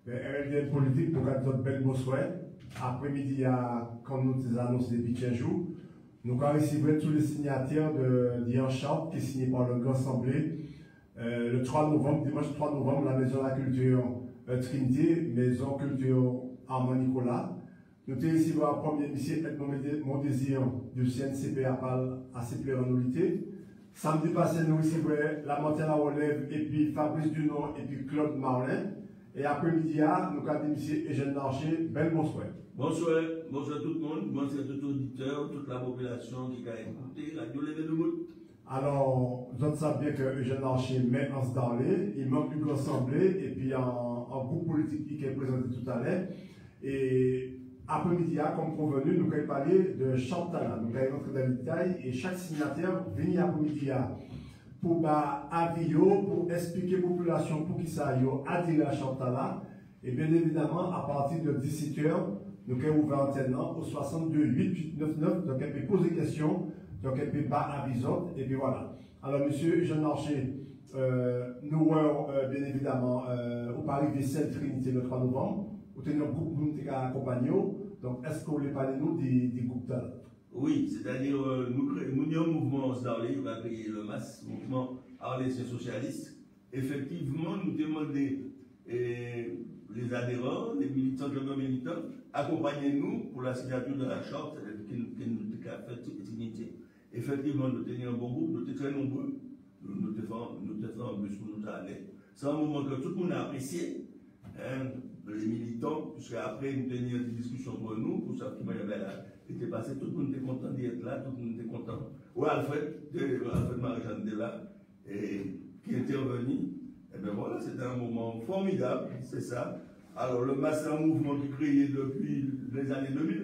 RLDN politique pour garder notre belle beau souhait. Après-midi, quand nous avons annoncé depuis 15 jours, nous avons reçu tous les signataires d'Ian Charte qui est signé par le Grand Assemblée le 3 novembre, dimanche 3 novembre, la Maison de la Culture Trinité, Maison Culture Armand Nicolas. Nous avons ici le premier ministre Mon Désir du CNCP à Sépler en Nolité. Samedi passé, nous recevons la Montagne à Relève et puis Fabrice Dunant et puis Claude Marlin. Et après-midi, nous avons M. Eugène Larcher. Bel bonsoir. Bonsoir, bonsoir tout le monde, bonsoir à tout auditeur, toute la population qui a écouté Radio Levé de Mout. Alors, vous savez bien que Eugène Larcher met en se darler, il manque une assemblée et puis un groupe politique qui est présenté tout à l'heure. Et après-midi, comme convenu, nous allons parler de Chantala. Nous allons rentrer dans le détail et chaque signataire vient après-midi pour avis, pour expliquer à la population pour qui ça a adhéré à Chantala. Et bien évidemment, à partir de 17h, nous allons ouvrir l'antenne au 62 8899. Donc, elle peut poser des questions, donc elle peut pas aviser. Et puis voilà. Alors, monsieur Eugène Larcher, nous bien évidemment au Paris des Saintes Trinité le 3 novembre. Vous tenez un groupe qui a accompagné. Donc, est-ce que vous voulez parler nous des groupes là? Oui, c'est-à-dire, nous avons un mouvement en Darley, on va créer le MAS, mouvement arlésien socialiste. Effectivement, nous demandons les adhérents, les militants, les militants, accompagnez-nous pour la signature de la charte que nous avons faite Trinité. Effectivement, nous tenions un bon groupe, nous étions très nombreux, nous faisons un bus pour nous aller. C'est un moment que tout le monde a apprécié, les militants, puisqu'après nous tenions des discussions pour nous, pour ça qui était passé, tout le monde était content d'être là, tout le monde était content. Oui, Alfred Marie-Jeanne de là, qui est intervenu. Et bien voilà, c'était un moment formidable, c'est ça. Alors le MAS, c'est un mouvement qui est créé depuis les années 2000,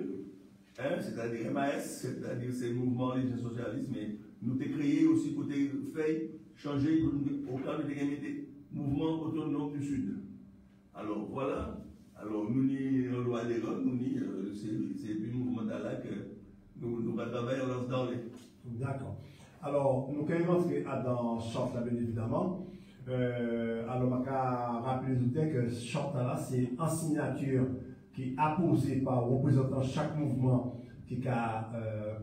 c'est-à-dire MAS, c'est-à-dire c'est le mouvement religieux socialiste, mais nous avons créé aussi côté fait changer au cas de des mouvements autonomes du Sud. Alors voilà, alors nous n'y avons pas d'erreur, nous n'y, c'est le mouvement d'Allah que nous travaillons dans les. D'accord. Alors, nous allons rentrer dans Charte là, bien évidemment. Alors, je vais rappeler les auditeurs que Charte là, c'est une signature qui est apposée par représentant chaque mouvement qui a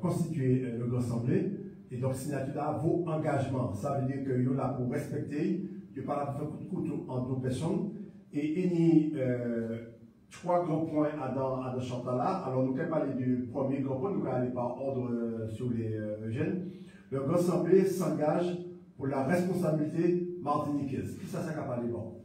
constitué le Grand Assemblée. Et donc, signature là, vos engagements. Ça veut dire que vous là pour respecter, vous pas là pour faire coup de couteau en deux personnes. Et il y a trois grands points dans Chantala. Alors, nous allons parler du premier grand point, nous allons aller par ordre sur les jeunes. Le Grand Assemblée s'engage pour la responsabilité martiniquaise. Qui ça qu'a parlé bon?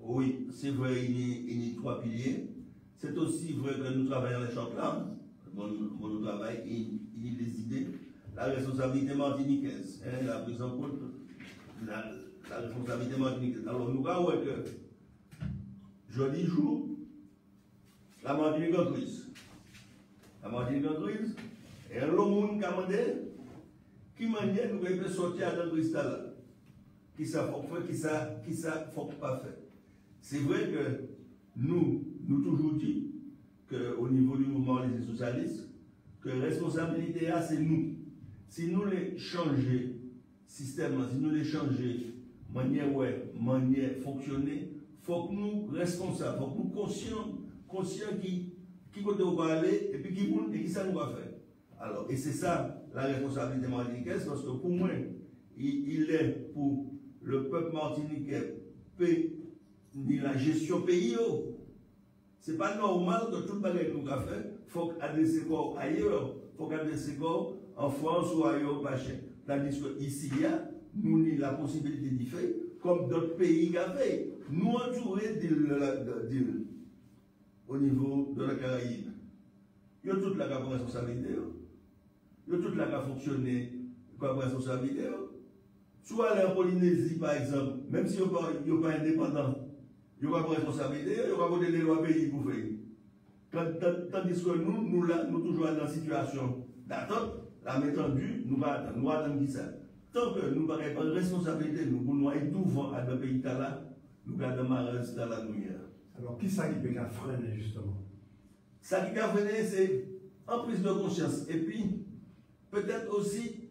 Oui, c'est vrai, il y a trois piliers. C'est aussi vrai que nous travaillons les Chantala. Mon travail, il y a des idées. La responsabilité martiniquaise, la prise en compte, la responsabilité martiniquaise. Alors, nous allons voir que jeudi jour, la Martinique en crise. La Martinique en crise, et un long monde qui a demandé, qui manière nous pouvons sortir dans le cristal. Qui ça faut faire, qui ça faut pas faire. C'est vrai que nous toujours dit qu'au niveau du mouvement des socialistes, que la responsabilité c'est nous. Si nous les changer système, si nous les changer manière fonctionner, il faut que nous responsables, il faut que nous conscients qui côté on va aller et puis qui ça nous va faire. Alors, et c'est ça la responsabilité martiniquaise, parce que pour moi, il est pour le peuple martiniquais ni la gestion pays. C'est pas normal que tout le monde nous a fait, il faut adresser corps ailleurs, il faut adresser corps en France ou ailleurs, tandis qu'ici, nous avons la possibilité d'y faire, comme d'autres pays qui ont fait. Nous entourés d'îles au niveau de la Caraïbe. Il y a toute la responsabilité. Il y a toute la fonctionner comme responsabilité. Soit aller en Polynésie, par exemple, même si ils ne sont pas indépendants, ils n'ont pas de responsabilité, ils n'ont pas de loi pays pour faire. Tandis que nous toujours dans une situation d'attente, la métendue, nous attendons qui ça. Tant que nous n'avons pas de responsabilité, nous être devant à un pays là, nous gardons ma reste dans la nuit. Alors, qui ça qui peut freiner justement? Ça qui peut freiner, c'est en prise de conscience. Et puis, peut-être aussi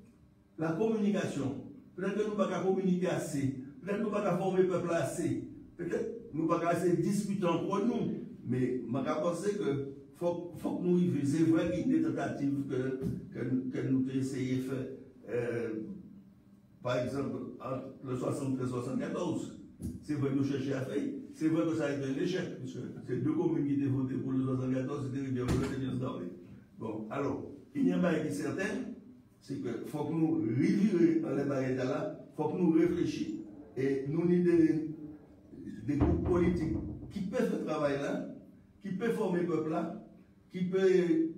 la communication. Peut-être que nous ne pouvons pas communiquer assez. Peut-être que nous ne pouvons pas former le peuple assez. Peut-être nous pas assez discuter entre nous, mais je pense que faut que nous vivions. C'est vrai qu'il y a des tentatives que nous essayons de faire. Par exemple, entre le 73 et 74, c'est vrai que nous cherchons à faire. C'est vrai que ça a été un échec, puisque c'est deux communes qui étaient votées pour le 74, c'était Rivière-Bleue et Niels-Darlé. Bon, alors, il y a un bail qui est certain, c'est qu'il faut que nous revivions dans les barrières là, il faut que nous réfléchissions et nous avons des groupes politiques qui peuvent faire ce travail là, qui peuvent former le peuple là, qui peuvent,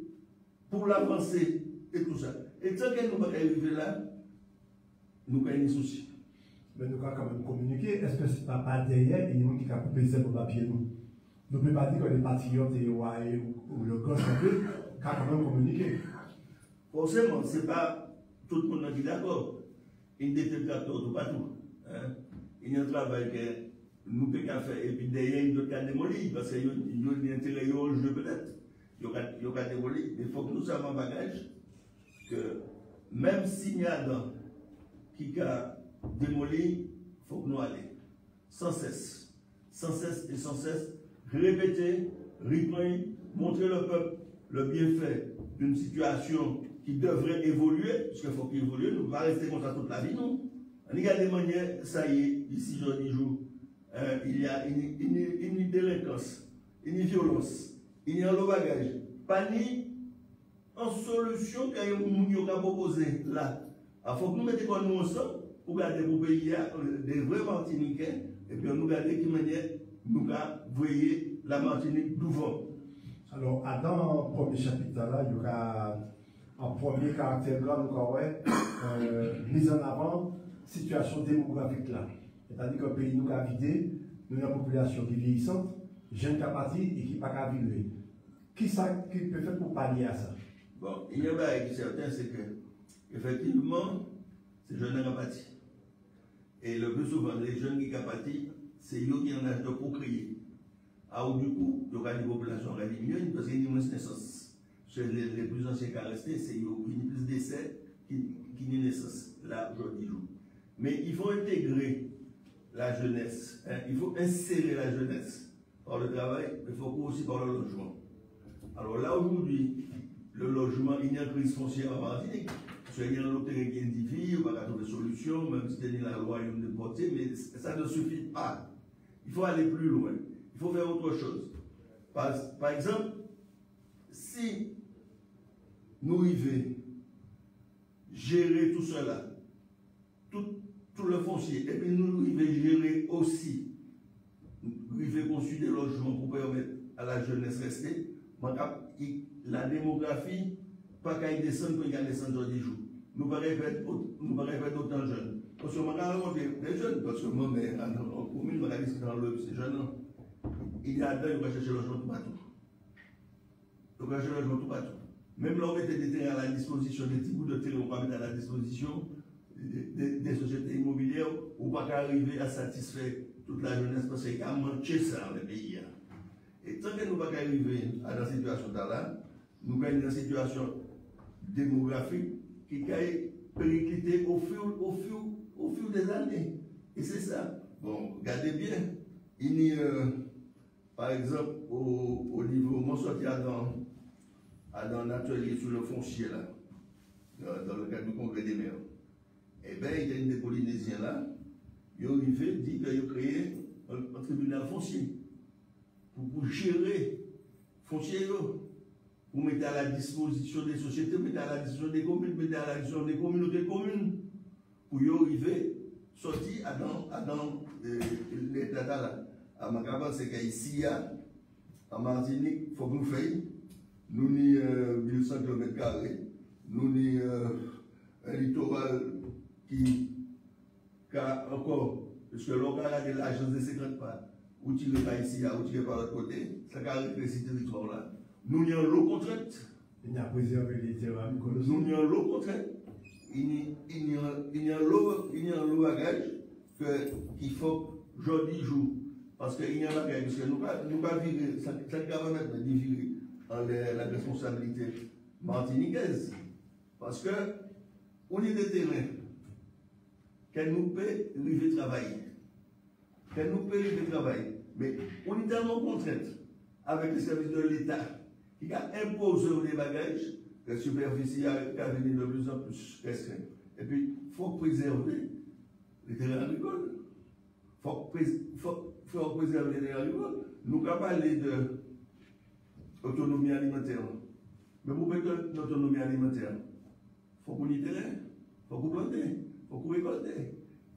pour l'avancée et tout ça. Et tant que nous ne pouvons pas arriver là, nous avons des soucis. Mais nous avons quand même communiqué. Est-ce que ce n'est pas derrière il y a des gens qui ont coupé ça pour papier nous? Nous ne pouvons pas dire que les patriotes ou le gosse un peu, qui ont quand même communiqué. Forcément, ce n'est pas tout le monde qui est d'accord. Il y a des détracteurs partout. Hein? Il y a un travail que nous pouvons faire et puis derrière, il y a d'autres qui ont démoli parce qu'il y a un intérêt au jeu peut-être. Il y a démoli. Mais il faut que nous sachions un bagage que même s'il y a un qui a démoli, il faut que nous allions sans cesse et sans cesse, répéter, reprendre, montrer le peuple le bienfait d'une situation qui devrait évoluer, parce qu'il faut qu'il évolue, nous ne pouvons pas rester comme ça toute la vie, non. On y a des manières, ça y est, ici, jour et jour, il y a une délinquance, une violence, il y a un bagage, pas ni en solution qu'il y a proposé là. Il faut que nous mettions nous ensemble pour garder pour pays des vrais Martiniquais et puis nous garder qui manière nous voyez la Martinique devant. Alors, dans le premier chapitre là, il y aura un premier caractère là, nous mise en avant situation démographique là. C'est-à-dire que le pays nous a vidé, nous avons une population qui est vieillissante, jeune qui a parti et qui n'est pas qu'à vivre. Qui peut faire pour pallier à ça? Bon, il y a un bail qui est certain, c'est que effectivement, ces jeunes ont parti. Et le plus souvent, les jeunes qui ont parti, c'est eux qui ont âge de procréer. Alors, du coup, il y aura des populations qui diminuent parce qu'il y a moins de naissances. Les plus anciens qui sont restés, c'est eux qui ont plus de décès qui ont naissance, là, aujourd'hui. Mais il faut intégrer la jeunesse, hein, il faut insérer la jeunesse par le travail, mais il faut aussi par le logement. Alors là, aujourd'hui, le logement, il y a une crise foncière en Martinique. Il y a un autre qui est difficile, on va trouver des solutions, même si c'est la loi, il y a une portée, mais ça ne suffit pas. Il faut aller plus loin. Il faut faire autre chose. Par exemple, si nous arrivons gérer tout cela, tout le foncier, et puis nous arrivons gérer aussi, nous arrivons construire des logements pour permettre à la jeunesse rester, la démographie, pas qu'elle descende, quand elle descend dans 10 jours. Nous ne pouvons pas être autant jeunes. Parce que je vais des jeunes, parce que moi, en commune, je vais discuter dans le ces jeunes. Il y a dedans, il va chercher le logement tout partout. Il va chercher le logement tout partout. Même là, on met des terrains à la disposition, des petits bouts de terrain, on va mettre à la disposition des sociétés immobilières, on ne va pas arriver à satisfaire toute la jeunesse parce qu'il y a manqué ça dans le pays. Et tant que nous ne pouvons pas arriver à la situation là, nous avons une situation démographique qui est périclitée au fil des années. Et c'est ça. Bon, regardez bien. Il y a, par exemple, au niveau, moi, sorti dans un atelier sur le foncier, là, dans le cadre du congrès des maires. Eh bien, il y a une des Polynésiens là, ils ont dit qu'ils ont créé un tribunal foncier pour gérer foncier, pour mettre à la disposition des sociétés, mettre à la disposition des communes, mettre à la disposition des communautés communes, pour y arriver, sortir dans l'état là. À ma cabane, c'est qu'ici, en Martinique, il faut que nous fassions. Nous avons 1100 km², nous avons un littoral qui a encore, parce que l'on a l'agence de 50 pas, ou tu ne pas ici, ou tu ne par l'autre côté, ça a rétréci ce territoire là. Nous avons l'eau contrainte. Il y a préservé les terrains. Nous avons l'eau contrainte. Il y a l'eau bagage qu'il faut aujourd'hui jour. Parce qu'il y a un bagage, parce que nous ne pas virer, ça ne va pas mettre de virer dans la responsabilité martiniquaise. Parce que on est des terrains qu'elle nous peut arriver travailler. Qu'elle nous peut arriver travailler. Mais on est tellement contrainte avec les services de l'État qui a imposé des bagages, la superficie a devenu de plus en plus restreinte. Et puis, il faut préserver les terrains agricoles. Il faut préserver les terrains agricoles. Nous avons parlé d'autonomie alimentaire. Mais pour mettre l'autonomie alimentaire, il faut qu'on y terrain, il faut qu'on plante, il faut qu'on récolte.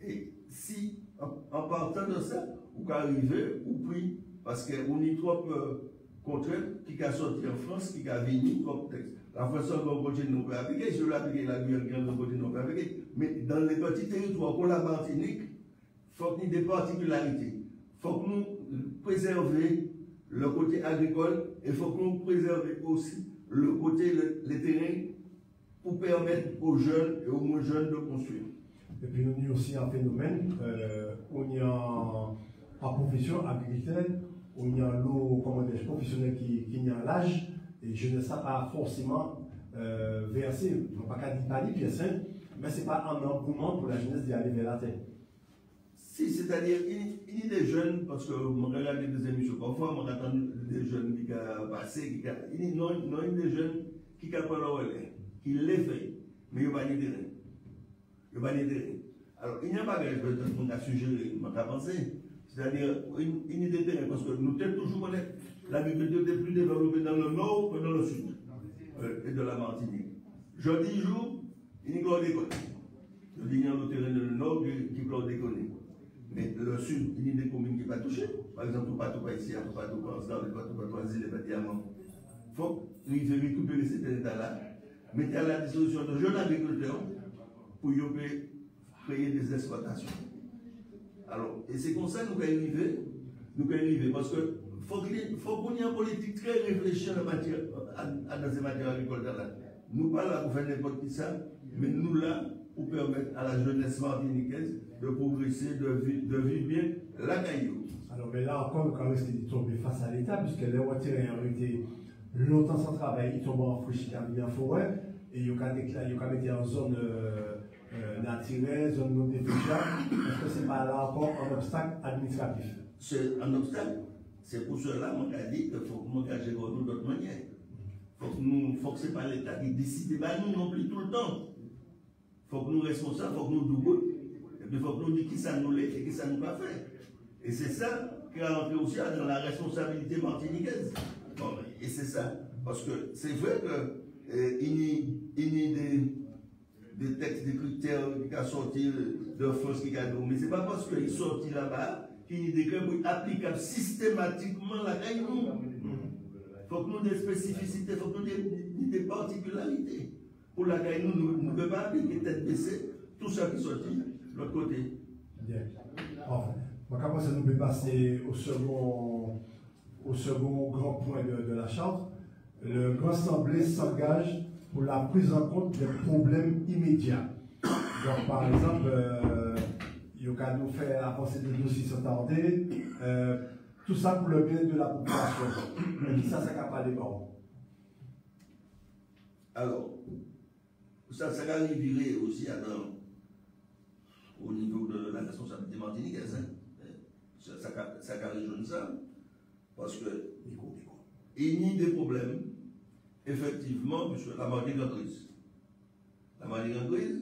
Et si, en partant de ça, vous pouvez arriver au prix, parce qu'on y trop contraintes qui a sorti en France, qui a venu comme texte. La France, on continue de appliquer, je l'ai appliqué, la Guyane, on continue de appliquer. Mais dans les petits territoires, pour la Martinique, il faut qu'il y ait des particularités. Il faut que nous préservions le côté agricole et il faut que nous préservions aussi le côté, les terrains, pour permettre aux jeunes et aux moins jeunes de construire. Et puis, nous avons aussi un phénomène, on y a en profession agriculteur, on y a des professionnels qui ont l'âge, et je ne sais pas forcément verser, je ne pas qu'à dire pas les pièces, mais ce n'est pas un engouement pour la jeunesse d'y aller vers la terre. Si, c'est-à-dire, il y a des jeunes, parce que je regarde des émissions parfois, je attends des jeunes qui ont passé, il y a des jeunes qui ont pas le relais, qui l'ont fait, mais ils n'ont pas d'intérêt. Alors, il n'y a pas de choses qu'on a suggéré, on a pensé. C'est-à-dire, il y a des terrains, parce que nous sommes toujours honnêtes, l'agriculture est plus développée dans le nord que dans le sud, et de la Martinique. Jeudi jour, il y a une école. Je dis, il y a le terrain dans le nord qui peut déconner. Mais le sud, il y a des communes qui ne sont pas touchées. Par exemple, pas tout ici, pas tout en Star, pas tout en Zile, pas diamant. Il faut récupérer cet état-là, mettre à la disposition de jeunes agriculteurs pour créer des exploitations. Alors, et c'est comme ça que nous pouvons arriver, parce qu'il faut qu'on ait une politique très réfléchie dans ces matières agricoles. Nous pas là pour faire n'importe qui ça, mais nous là pour permettre à la jeunesse martiniquaise de progresser, de vivre bien la caillou. Alors, mais là encore, nous avons risqué de tomber face à l'État, puisque les retirés ont été longtemps sans travail, ils tombent en friche, en forêt, et ils ont été en zone naturelle, zone non défrichable. Est-ce que ce n'est pas là encore un obstacle administratif? C'est un obstacle. C'est pour cela qu'on a dit qu'il faut nous engager nous d'autres manières. Il faut que ce n'est pas l'État qui décide, nous non plus tout le temps. Il faut que nous responsables, il faut que nous doublons. Et puis il faut que nous disions qui ça nous l'est et qui ça nous pas fait. Et c'est ça qui a entré aussi dans la responsabilité martiniquaise. Bon, et c'est ça. Parce que c'est vrai qu'il y a des textes, des critères qui sont sortis de France qui ont, mais ce n'est pas parce qu'ils sont sortis là-bas qu'il y a des décrets applicables systématiquement la caille. Il faut que nous ayons des spécificités, il faut que nous ayons des particularités. Pour la caille, nous ne pouvons pas appliquer tête baissée tout ça qui est sorti de l'autre côté. Bien. Enfin, moi, ça nous peut passer au second grand point de la charte. Le Grand Assemblée s'engage pour la prise en compte des problèmes immédiats. Donc, par exemple, il y a nous faire avancer des dossiers sans tarder, tout ça pour le bien de la population. Mais ça n'a pas les parents. Alors, ça va virer aussi au niveau de la responsabilité martiniquaise. Ça va rejoindre ça. Parce que il y a des problèmes, effectivement, puisque la Martinique en crise. La Martinique en crise,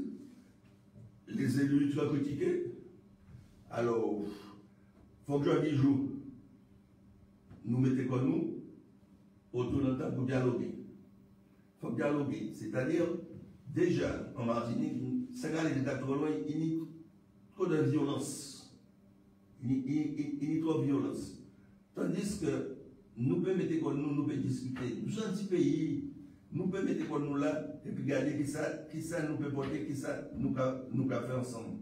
les élus sont critiqués. Alors, il faut que je dise, nous mettons comme nous autour de la table pour dialoguer. Il faut dialoguer. C'est-à-dire, déjà, en Martinique, ça va les états trop loin, il y a trop de violence. Il y a trop de violence. Tandis que nous pouvons mettre comme nous pouvons discuter. Nous sommes un petit pays, nous pouvons mettre comme nous là, et puis regarder qui ça nous peut porter, qui ça nous peut faire ensemble.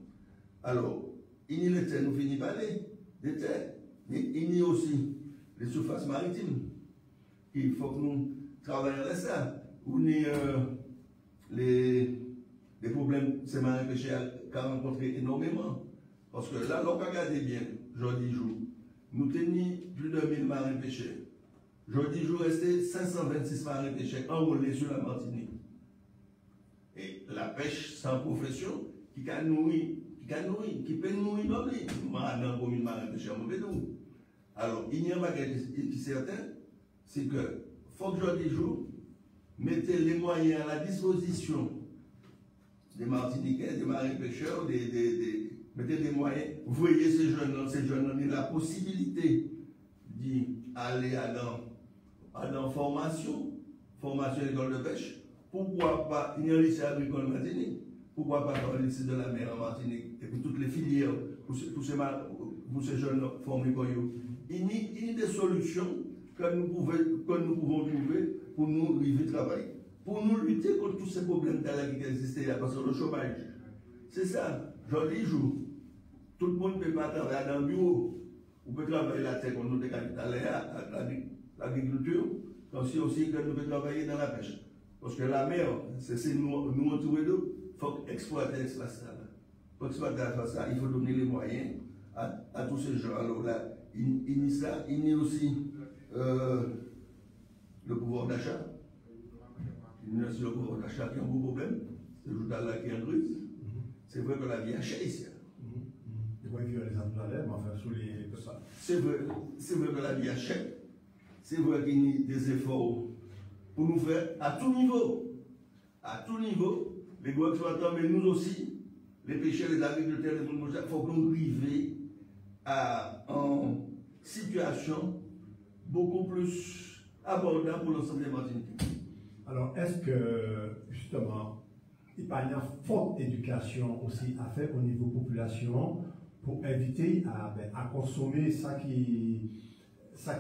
Alors, il y a les terres, nous finissons par parler des terres, mais il y a aussi les surfaces maritimes. Il faut que nous travaillions à ça. Où il y a les problèmes, c'est marins pêcheurs qui ont rencontré énormément. Parce que là, on regarde bien, jeudi jour, nous tenions plus de 1000 marins pêcheurs. Jeudi jour, restait 526 marins pêcheurs enrôlés sur la Martinique. Et la pêche sans profession qui peut nourrir l'homme. Dans la commune marin pêcheur, Alors, il y a un bagage qui est certain, c'est que, faut que je dise, mettez les moyens à la disposition des Martiniquais, des marins-pêcheurs, mettez des moyens, voyez ces jeunes ont la possibilité d'aller à la formation école de pêche. Pourquoi pas, il y a un lycée agricole en Martinique, pourquoi pas dans le lycée de la mer en Martinique, et puis toutes les filières, pour ces jeunes formés comme eux. Il y a des solutions que nous pouvons trouver pour nous vivre travailler. Pour nous lutter contre tous ces problèmes qui existent, parce que le chômage, c'est ça, jour les jours. Tout le monde ne peut pas travailler dans le bureau. On peut travailler la terre comme nous des capitales, l'agriculture, comme si aussi que nous pouvons travailler dans la pêche. Parce que la mer, c'est nous entourer d'eau, il faut exploiter l'espace. Pour exploiter l'espace, il faut donner les moyens à tous ces gens. Alors là, il y a aussi le pouvoir d'achat. Il y a aussi le pouvoir d'achat qui est un gros problème. C'est le jour-là qui est en crise. C'est vrai que la vie est chère ici. C'est vrai que la vie est chère. C'est vrai qu'il y a des efforts pour nous faire à tout niveau. À tout niveau, les gros exploitants, mais nous aussi, les pêcheurs, les agriculteurs, il faut que nous arrivions à une situation beaucoup plus abordable pour l'ensemble des Martiniquais. Alors, est-ce que, justement, il y a une forte éducation aussi à faire au niveau population pour éviter à consommer ça qui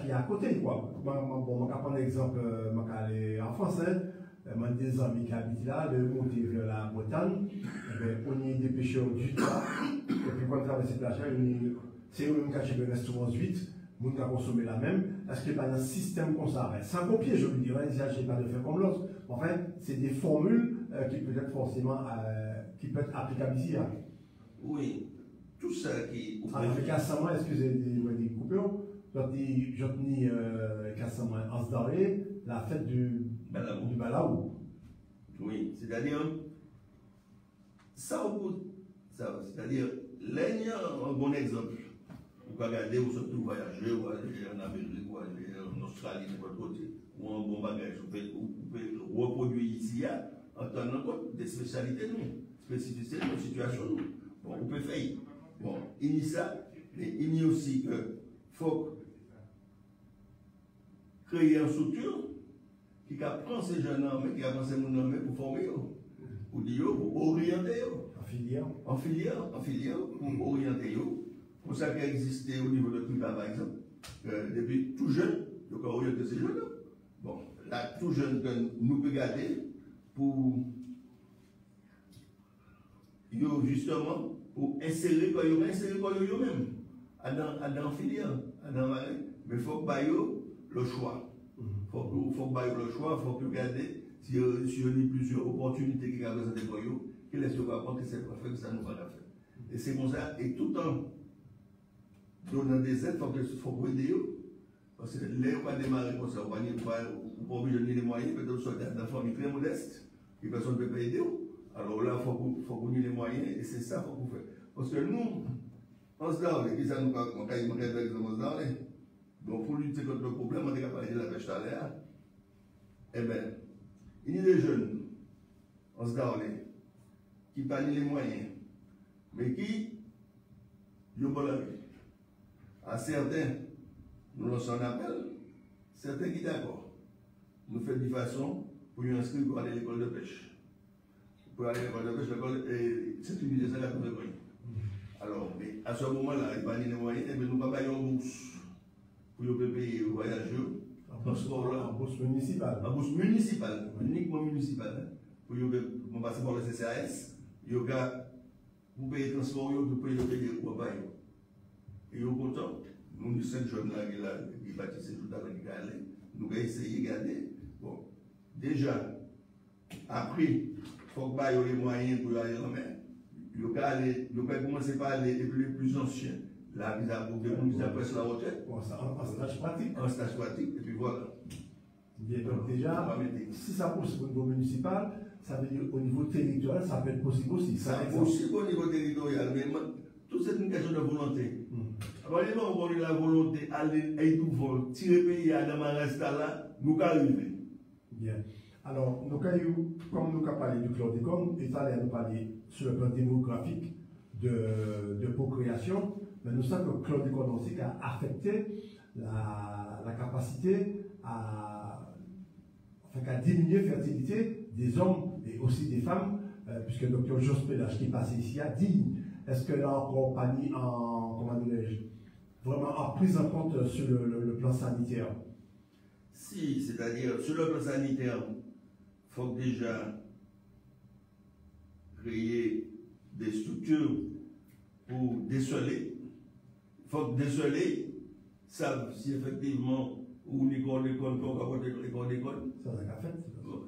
est à côté, quoi. Bon, on va prendre l'exemple, en français, des amis qui habitent là, de monter vers la Bretagne, on y a des pêcheurs du tas, et puis quand on traverse cette plage, c'est eux qui achètent le restaurant 8, on a consommé la même. Est-ce qu'il n'y a pas un système comme ça? Sans copier, je veux dire, il ne s'agit pas de faire comme l'autre. Enfin, c'est des formules qui peuvent être forcément qui peuvent être applicables ici. Hein. Oui, tout ça qui. Avec Kassaman, excusez des coupures, je tenais Kassaman en Sdaré, la fête du Balaou. Oui, c'est-à-dire, c'est-à-dire, là, il y a un bon exemple. Vous pouvez regarder où sont voyager, ou aller en Amérique, ou aller en Australie, de votre côté, ou un bon bagage. Vous pouvez reproduire ici, en tenant compte des spécialités, spécificités de nos situations. Bon, vous pouvez faire. Bon, il y a ça, mais il y a aussi que faut créer une structure qui prend ces jeunes hommes, qui prend ces jeunes hommes pour former, pour dire, pour orienter. En filière, pour orienter. Pour ça qui a existé au niveau de Cuba, par exemple, depuis tout jeune, donc on oriente ces jeunes. Bon, là, tout jeune, nous pouvons garder pour justement pour insérer quoi eux-mêmes dans filière, dans marine. Mais il faut que le choix. Il faut que le choix, il faut que regarder si on a plusieurs opportunités qui ont présenté pour eux, qui laissent voir que c'est pas fait, que ça nous va faire. Et c'est comme ça, et tout en donnant des aides, il faut aider eux. Parce que là, on va démarrer comme ça, on va pas obligé de donner les moyens, peut-être soit dans famille très modeste, et personne ne peut pas aider eux. Alors là, il faut qu'on ait les moyens, et c'est ça qu'il faut faire. Parce que nous, on se donne, et puis ça nous parle, donc pour lutter contre le problème, on est capable de la pêche à l'air. Eh bien, il y a des jeunes, on se donne, qui n'ont pas les moyens, mais qui n'ont pas la vie. À certains, nous lançons un appel, certains qui sont d'accord. Nous faisons de façon pour nous inscrire pour aller à l'école de pêche. Pour aller à l'école de pêche, c'est une idée, c'est la première. Alors, mais à ce moment-là, il n'y a pas les moyens, mais nous ne pouvons pas payer en bourse pour nous payer le voyage. En bourse municipale. En bourse municipale, uniquement municipale. Pour nous passer par le CCAS, vous payez le transport, vous payez le repas. Et au content, nous, 5 jeunes là qui bâtissent tout à l'heure, nous allons essayer de garder. Bon, déjà, après, il faut que nous ayons les moyens pour aller en mer. Nous allons commencer par les plus anciens. Là, nous avons presque la retraite. En stage pratique. En stage pratique, et puis voilà. Bien, donc déjà, si ça pousse au niveau municipal, ça veut dire au niveau territorial, ça peut être possible aussi. Ça peut être possible au niveau territorial, mais tout c'est une question de volonté. Alors, il va avoir la volonté d'aller tout tirer le pays à là, nous arriver. Bien. Alors, comme nous avons parlé du chlordécone, et ça, nous parler sur le plan démographique de procréation, mais nous savons que le chlordécone aussi a affecté la capacité à diminuer la fertilité des hommes et aussi des femmes, puisque le docteur Jos Pelage qui est passé ici a dit, est-ce que là encore pas mis vraiment en prise en compte sur le plan sanitaire? Si, c'est-à-dire sur le plan sanitaire, il faut déjà créer des structures pour déceler. Il faut déceler, savent si effectivement ou l'école,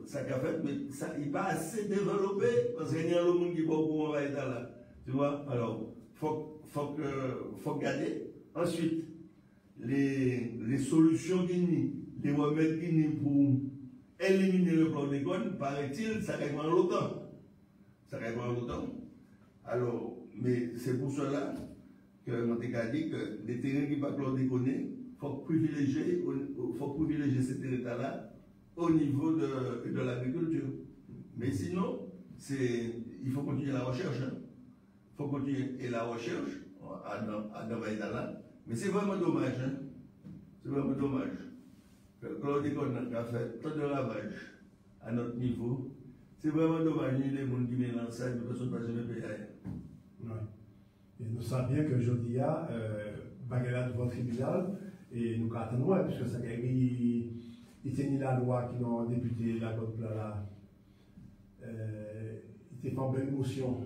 ça qu'a fait, mais ça n'est pas assez développé parce qu'il y a le monde qui va pour être là. Tu vois, alors, faut garder. Ensuite, les solutions les remèdes pour éliminer le chlordécone, paraît-il, ça répond longtemps. Ça répond longtemps. Alors, mais c'est pour cela que je dit que les terrains qui ne sont pas chlordéconés, il faut privilégier ces terrains-là au niveau de l'agriculture. Mais sinon, il faut continuer la recherche. Il faut continuer la recherche à Davaïdala. Mais c'est vraiment dommage. C'est vraiment dommage. Le chlordécone a fait tant de ravages à notre niveau. C'est vraiment dommage. Il y a des gens qui mélangent ça et ne peuvent pas jamais payer. Oui. Et nous savons bien que Jodia, Bagala devant le tribunal, et nous attendons, puisque ça a été la loi qui a député la côte là, il était pas en belle motion.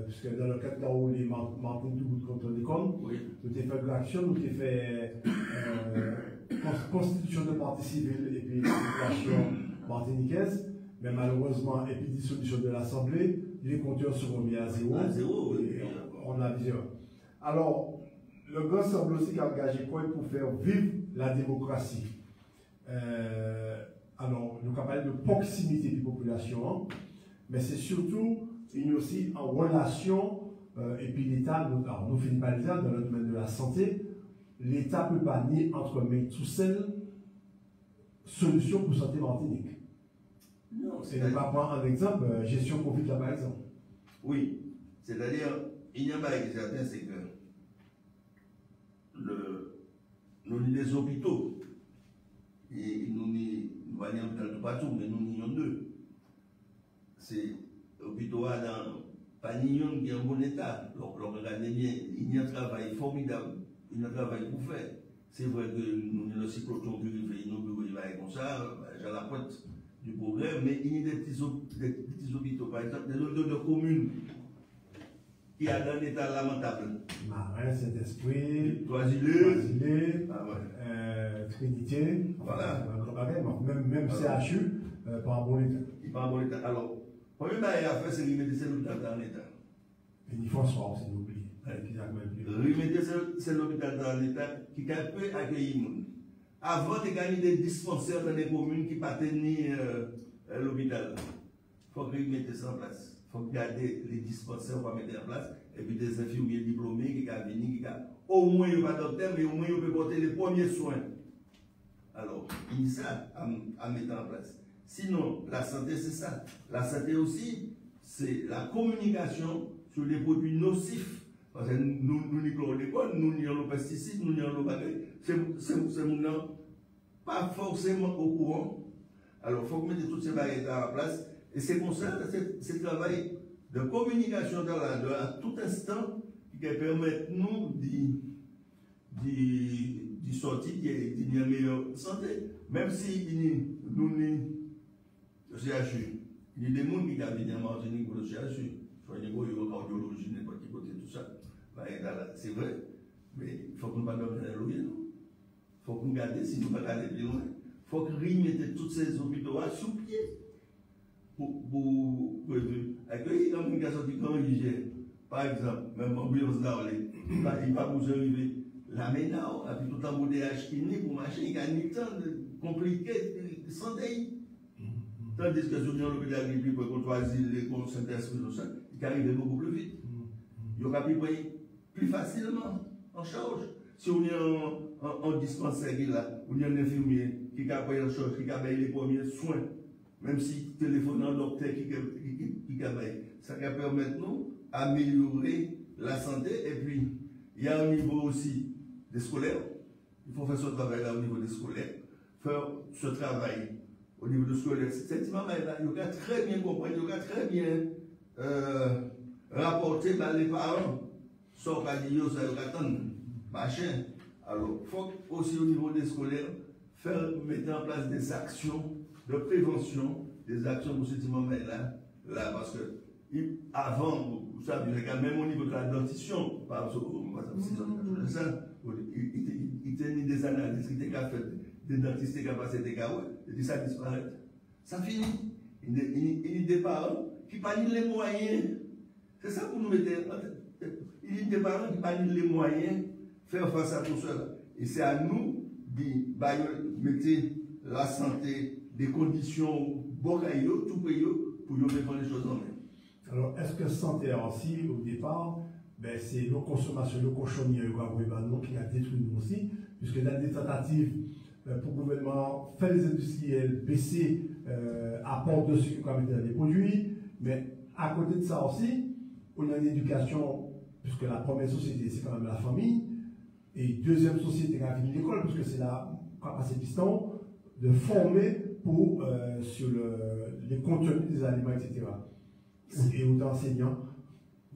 Puisque dans le cadre où les Martin Tougout contre les comptes, oui. Nous avons fait de l'action, nous avons fait constitution de partie civile et puis population martiniquaise, mais malheureusement, et puis dissolution de l'Assemblée, les compteurs seront mis à zéro. À zéro, oui. On a vision. Alors, le grand semble aussi engagé pour faire vivre la démocratie. Alors, nous avons parlé de proximité des populations, mais c'est surtout il y a aussi en relation, et puis l'État, nous finissons par le dire, dans le domaine de la santé, l'État ne peut pas nier entre mains tout seul solution pour santé Martinique. Non, et nous va prendre un exemple, gestion Covid là par exemple. Oui, c'est-à-dire, il y a pas qui est certain, c'est que nous avons des hôpitaux, et nous avons un hôpital partout, mais nous en avons deux. C'est l'hôpital dans Panignon qui est en bon état. Donc, regardez bien, il y a un travail formidable, il y a un travail pour faire. C'est vrai que nous avons le cyclotron qui arrive, nous avons comme ça, j'ai la pointe du progrès, mais il y a des petits hôpitaux, par exemple, des hôpitaux de communes qui sont dans un état lamentable. Marin, Saint-Esprit, Toisileux, Trinité, voilà. Même CHU, pas en bon état. Il pas en bon état. Alors, le premier bail à faire, c'est remettre ces hôpitaux dans l'état. Et il faut soir, c'est oublié. Remettre ces hôpitaux dans l'état qui peut accueillir les gens. Avant de gagner des dispensaires dans les communes qui ne peuvent pas tenir l'hôpital, il faut remettre ça en place. Il faut garder les dispensaires pour mettre en place. Et puis des infirmiers diplômés qui peuvent venir, au moins ils ne pas docteur, mais au moins ils peuvent porter les premiers soins. Alors, il y a ça à mettre en place. Sinon, la santé, c'est ça. La santé aussi, c'est la communication sur les produits nocifs. Parce que nous n'y l'école, nous n'y avons pas de pesticides, nous n'y avons pas de... pas forcément au courant. Alors, il faut mettre toutes ces barrières en place. Et c'est comme ça, c'est le travail de communication à tout instant qui permet nous de sortir d'une meilleure santé. Même si nous le CHU, il y a des gens qui viennent en Martinique pour le CHU, soit au niveau de la cardiologie, n'importe qui côté, tout ça. C'est vrai, mais il faut qu'on ne pas dormir dans l'eau. Il faut qu'on garde, si nous ne pas aller plus loin, il faut qu'on remette tous ces hôpitaux sous pied pour accueillir comme une sortie grand hygiène. Par exemple, même ambulance là, il ne va pas vous arriver. La ménage, et puis tout en modèle clinique pour marcher, il y a une temps compliqué de santé. Tandis que sur l'hôpital agricole, pour choisir les Saint-Esprit, il arrive beaucoup plus vite. Il y aura plus plus facilement en charge. Si on est en dispensaire là, on est un infirmier qui a pris en charge, qui a payé les premiers soins, même si téléphone un docteur qui a payé, ça va permettre nous d'améliorer la santé. Et puis, il y a un niveau aussi des scolaires. Il faut faire ce travail là au niveau des scolaires. Faire ce travail au niveau des scolaires. Cette maman-là, il a très bien compris, il a très bien rapporté par les parents. Sauf qu'à dire, ça va attendre, machin. Alors, il faut aussi au niveau des scolaires, mettre en place des actions de prévention, des actions pour cette maman-là, parce que avant, vous savez, même au niveau de la dentition, par exemple, il tenait des analyses qui étaient faites, des dentistes qui ont passé des carottes, et puis ça disparaît. Ça finit. Il y a des parents qui n'ont pas les moyens. C'est ça pour nous mettre en tête. Il y a des parents qui n'ont pas les moyens de faire face à tout cela. Et c'est à nous de mettre la santé, des conditions bonnes, tout pays, pour nous mettre les choses en main. Alors, est-ce que santé aussi, au départ, ben, c'est la consommation de cochonnier qui a détruit nous aussi, puisque dans des tentatives pour le gouvernement faire les industriels baisser apport de sucre comme dans les produits, mais à côté de ça aussi, on a une éducation, puisque la première société c'est quand même la famille, et deuxième société qui a fini l'école, puisque c'est la capacité piston de former pour sur les contenus des aliments, etc. Et autant enseignants.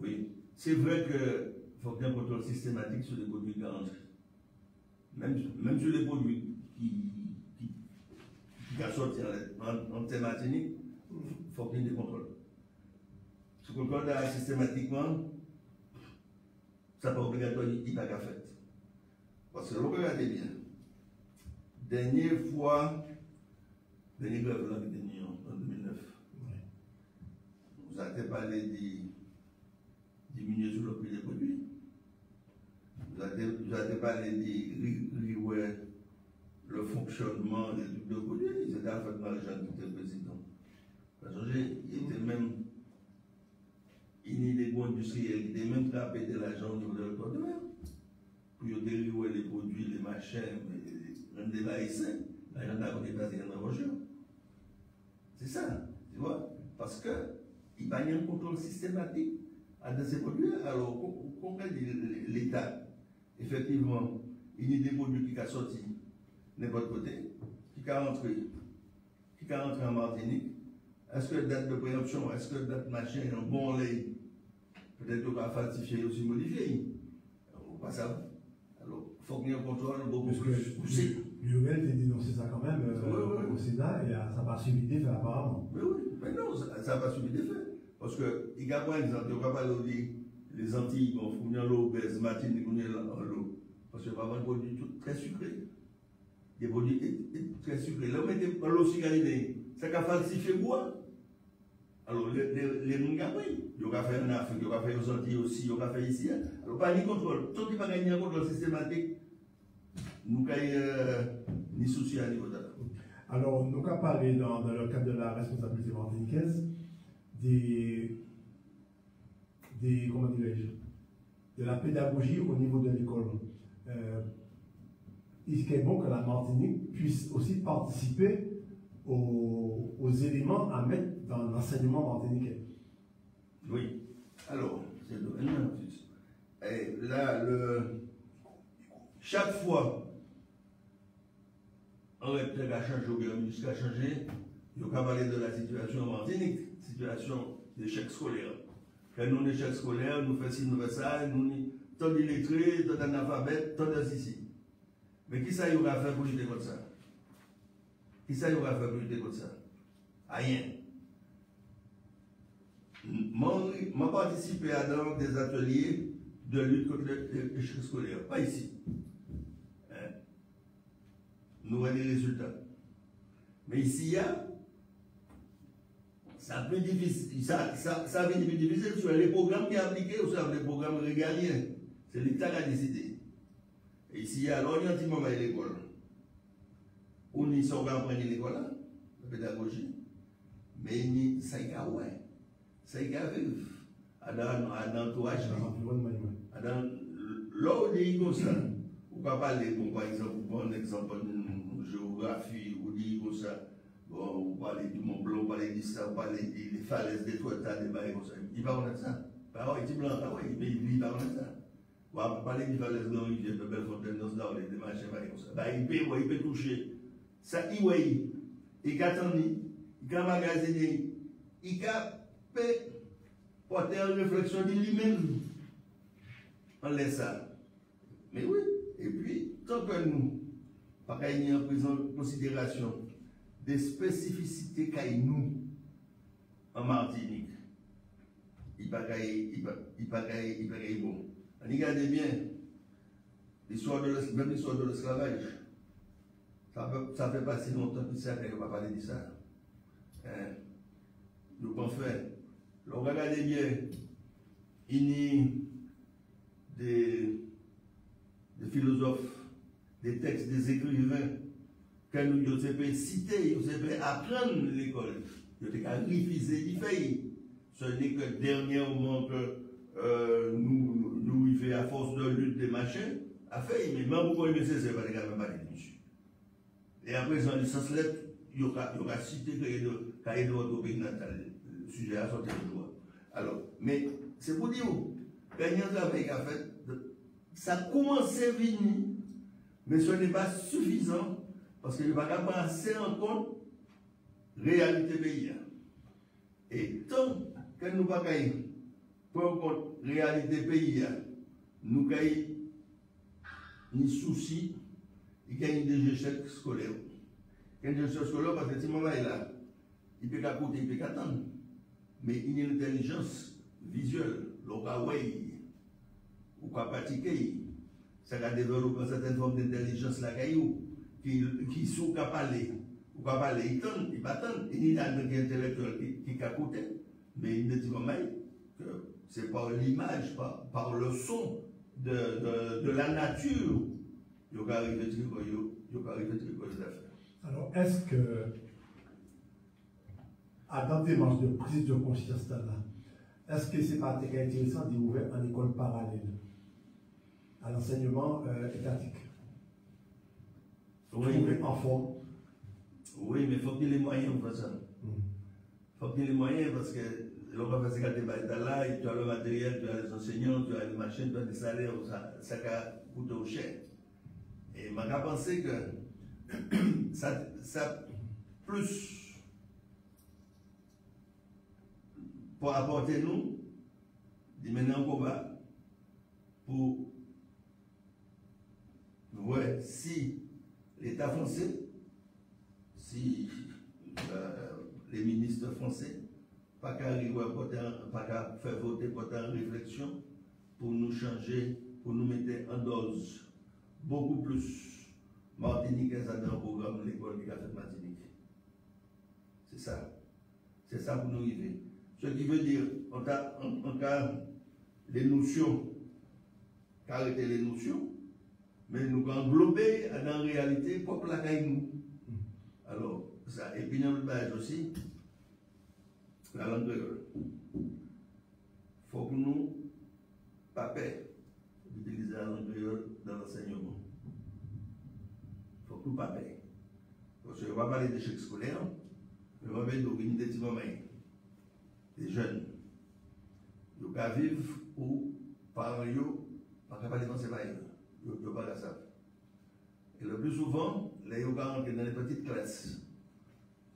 Oui, c'est vrai qu'il faut qu'il y ait un contrôle systématique sur les produits garantis. Même sur les produits qui sortent en thématique, il faut qu'il y ait des contrôles. Ce contrôle là, systématiquement, ça n'est pas obligatoire, il n'est pas qu'à faire. Parce que regardez bien, dernière grève en 2009, vous avez parlé de diminuer sur le prix des produits. Vous avez parlé de le fonctionnement des trucs de produits. Ils étaient en fait dans les gens qui étaient président. Parce que il était même, il y a des bons industriels qui étaient même trappés de l'argent au niveau de l'autre de mer. Pour dériver les produits, les machins, même des laïcins, l'argent n'a pas été dans la voiture. C'est ça, tu vois? Parce que il n'y a pas un contrôle systématique de ces produits. Alors, quand l'État, effectivement, il y a des produits qui sont sortis n'importe côté, qui sont rentrés en Martinique, est-ce que date de préemption, est-ce que date machin, un bon lait, peut-être qu'on va falsifier aussi modifier. On ne pas savoir. Alors, il faut qu'il y ait un contrôle beaucoup plus poussé. Lionel a dénoncé ça quand même au Sénat et ça n'a pas suivi d'effet apparemment. Mais oui, mais non, ça n'a pas suivi d'effet. Parce que, il y a par exemple, on ne va pas les Antilles, on fournit l'eau, baisse, matin, on est en l'eau. Parce qu'il y a pas de produits très sucrés. Des produits très sucrés. Là, on met l'eau sucrée, ça a falsifié quoi? Alors, les gens ont pris. Ils ont fait en Afrique, ils ont fait aux Antilles aussi, ils ont fait ici. Alors, pas ni contrôle. Tant qu'il n'y a pas un contrôle systématique, nous n'avons ni souci à niveau de ça. Alors, nous avons parlé dans le cadre de la responsabilité martiniquaise comment dirais-je, de la pédagogie au niveau de l'école. Il est bon que la Martinique puisse aussi participer aux éléments à mettre dans l'enseignement martiniquais. Oui. Alors, c'est le domaine. Et là, chaque fois, un recteur a changé ou bien un ministre a changé, il faut parler de la situation en Martinique, situation d'échec scolaire. Quand nous, l'échec scolaire, nous faisons ci, nous faisons ça, nous, tant d'illettrés, tant d'analphabètes, tant de ceci. Mais qui ça y aura fait pour lutter contre ça? Qui ça y aura fait pour lutter contre ça? Rien. Moi, participé à dans des ateliers de lutte contre l'échec scolaire. Pas ici. Hein? Nous avons des résultats. Mais ici, ça a plus difficile. Ça a été plus difficile sur les programmes qui sont appliqués ou sur les programmes régaliens. C'est l'État qui a décidé. Et ici, alors, il y a un petit moment à l'école. On y sont apprendre l'école, la pédagogie. Mais ça y a ouais. Ça y a vivre. Dans l'entourage. là, on dit comme ça. On va parler, par exemple, pour prendre un exemple de géographie, on dit comme ça. Bon, on parle du Mont Blanc, on parle de ça, on parle des falaises, des toilettes, des bails comme ça. Il va connaître ça. Bah oui, il dit blanc, ah oui, mais il va connaître ça. On va parler des falaises dans il vient de Bellefontaine, dans ce là, des machins, comme ça. Bah, il peut toucher. Ça, il voit, il peut attendre, il peut magasiner, il peut porter une réflexion de lui-même. On laisse ça. Mais oui, et puis, tant que nous, pas qu'il y ait en considération des spécificités qu'il nous en Martinique, il pas bon. Regardez bien, l'histoire de l'esclavage, ça fait pas si longtemps que ça qu'on ne va pas parler de ça. Nous pouvons faire. Regardez bien, il y a des philosophes, des textes, des écrivains, que nous devons citer, nous devons apprendre l'école. Nous devons refuser les faits. Ce n'est que dernièrement que nous vivons à force de lutte des machins, à faire, mais même pour les c'est pas même pas de dessus. Et après, dans le sens lettre, il y aura cité qu'il y a d'autres pays natal, le sujet à sortir de loi. Alors, mais c'est pour dire, quand il y a un travail qu'a fait, ça commence à venir, mais ce n'est pas suffisant parce qu'il ne va pas passer en compte la réalité pays. Et tant que nous ne pouvons pas prendre en compte la réalité pays, nous avons ni souci, il y a des échecs scolaires. Il y a des échecs scolaires parce que si maman est là, il peut pas côté, il peut pas attendre. Mais il y a une intelligence visuelle, l'oraway, ou quoi pratiquer. Ça va développer une certaine forme d'intelligence là qui sont capables de parler, ils tendent, ils battent, il y a un intellectuel qui est à côté, mais il ne dit pas que c'est par l'image, par le son de la nature, il va arriver à faire. Alors, est-ce que, à dans des démarches de prise de conscience là, est-ce que c'est pas intéressant d'ouvrir une école parallèle à l'enseignement étatique? Oui, en forme. Oui, mais il faut qu'il y ait les moyens pour ça. Il faut qu'il y ait les moyens parce que l'on va faire ce qu'il là, tu as le matériel, tu as les enseignants, tu as les machines, tu as des salaires, ça coûte au cher. Et je pense que ça plus pour apporter nous, de mener un combat pour ouais, si l'État français, si les ministres français, pas qu'à faire voter pour une réflexion pour nous changer, pour nous mettre en dose beaucoup plus martiniquaise dans le programme de l'école qui a fait Martinique. C'est ça. C'est ça pour nous arriver. Ce qui veut dire, en cas les notions, arrêter les notions, mais nous englober dans la réalité pour la nous. Alors, ça, et puis dans le base aussi, la langue créole. Il faut que nous, pas peur d'utiliser la langue créole dans l'enseignement. Il faut que nous pas peur. Parce que je ne vais pas parler d'échecs scolaires, mais je vais parler d'organiser des moments, des jeunes. Ils peuvent vivre ou par eux, pas capable de penser par eux. Ils ne peuvent pas ça. Et le plus souvent, les yoga rentrent dans les petites classes,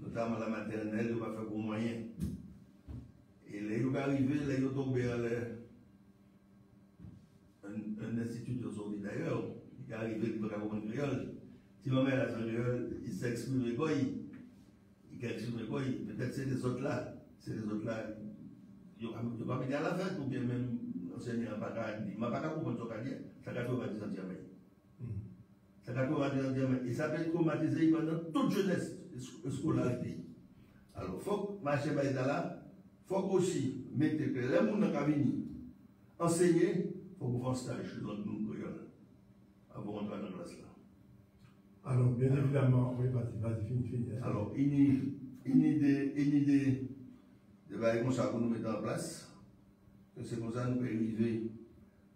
notamment la maternelle, ils vont faire pour moyen. Et les yoga arrivés, les yoga tombés à un institut de sortie d'ailleurs, il est arrivé qui va comprendre le créole. Si ma mère a son créole, il s'exprime quoi, il s'exprime quoi, peut-être c'est les autres là, ils vont pas venir à la fête, ou bien même l'enseignant n'a pas qu'à dire, il n'a pas qu'à comprendre ce qu'il dit, ça va être traumatisé. Ça va être traumatisé, il s'appelle traumatisé pendant toute jeunesse scolarité. Alors, il faut que marcher par là, il faut aussi mettre que les gens qui viennent enseigner, il faut qu'on fasse stage dans le monde avant d'entrer dans la classe là. Alors, bien évidemment, oui, vas-y, finis. Alors, il y a une idée de comme ça pour nous mettre en place. C'est comme ça que nous pouvons arriver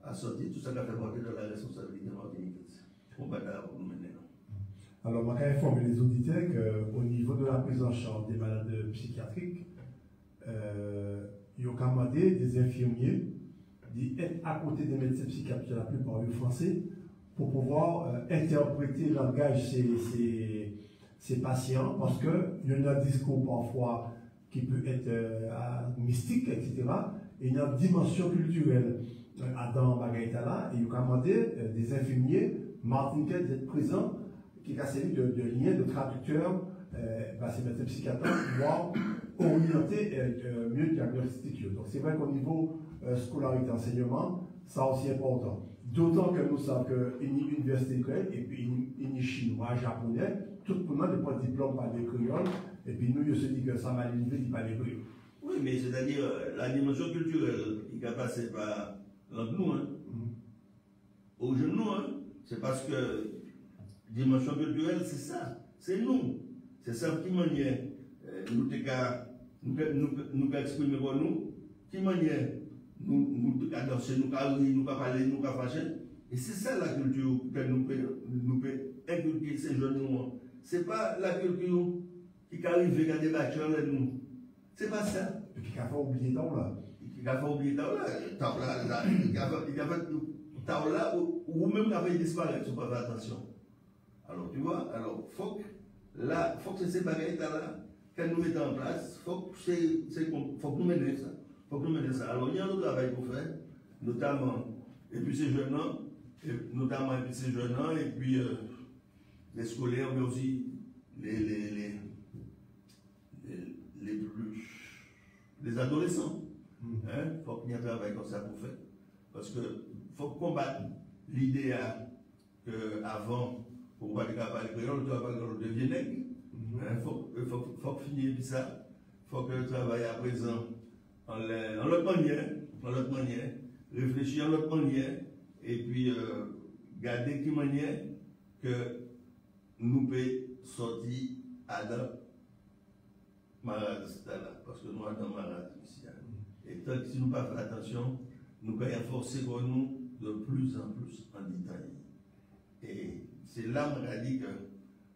à sortir tout ça qui a fait porter de la responsabilité martiniquaise. Pour nous mener. Alors, je vais informer les auditeurs qu'au niveau de la prise en charge des malades psychiatriques, il y a commandé des infirmiers d'être à côté des médecins psychiatriques, la plupart du français, pour pouvoir interpréter le langage de ces patients, parce qu'il y a un discours parfois qui peut être mystique, etc. Et il y a une dimension culturelle dans Bagaïtala, et il y a commandé des infirmiers martiniquais d'être présents, qui a servi de lien, de traducteur, ces médecins psychiatres pouvoir orienter mieux le diagnostic. Donc c'est vrai qu'au niveau scolarité enseignement, ça aussi important. D'autant que nous savons qu'une université grecque et puis une chinois, japonais, tout le monde n'a pas de diplôme par des créoles, et puis nous, je se dit que ça m'a élevé, il pas les créoles. Oui, mais c'est-à-dire la dimension culturelle qui a passé par l'entre nous, hein. Au genou, hein. C'est parce que dimension culturelle, c'est ça, c'est nous. C'est ça qui manière nous exprimer pour nous, qui manière nous danser, nous rire, nous parler, nous fâcher. Et c'est ça la culture que nous pouvons inculquer ces jeunes noirs. Ce n'est pas la culture qui arrive à débattre avec nous. C'est pas ça. Et puis qui a fait oublier tant là. Qui a fait oublier tant là, ou même qui a fait disparaître, si on ne fait pas attention. Alors tu vois, alors faut que ces bagages-là, quand nous mettons en place, faut que nous menions ça. Faut que nous menions ça. Alors il y a un autre travail pour faire, notamment, et puis ces jeunes, et puis les scolaires, mais aussi les adolescents. Il faut qu'il y ait un travail comme ça pour faire. Parce qu'il faut combattre l'idée qu'avant, pour ne pas parler créole, on devient nègre. Il faut finir ça. Il faut que le travail à présent en l'autre manière, réfléchir en l'autre manière, et puis garder qui manière que nous pouvons sortir à la marade, parce que nous avons marade ici. Et tant que si nous ne pas fait attention, nous pouvons forcer pour nous de plus en plus en détail. Et c'est là qu'on a dit qu'il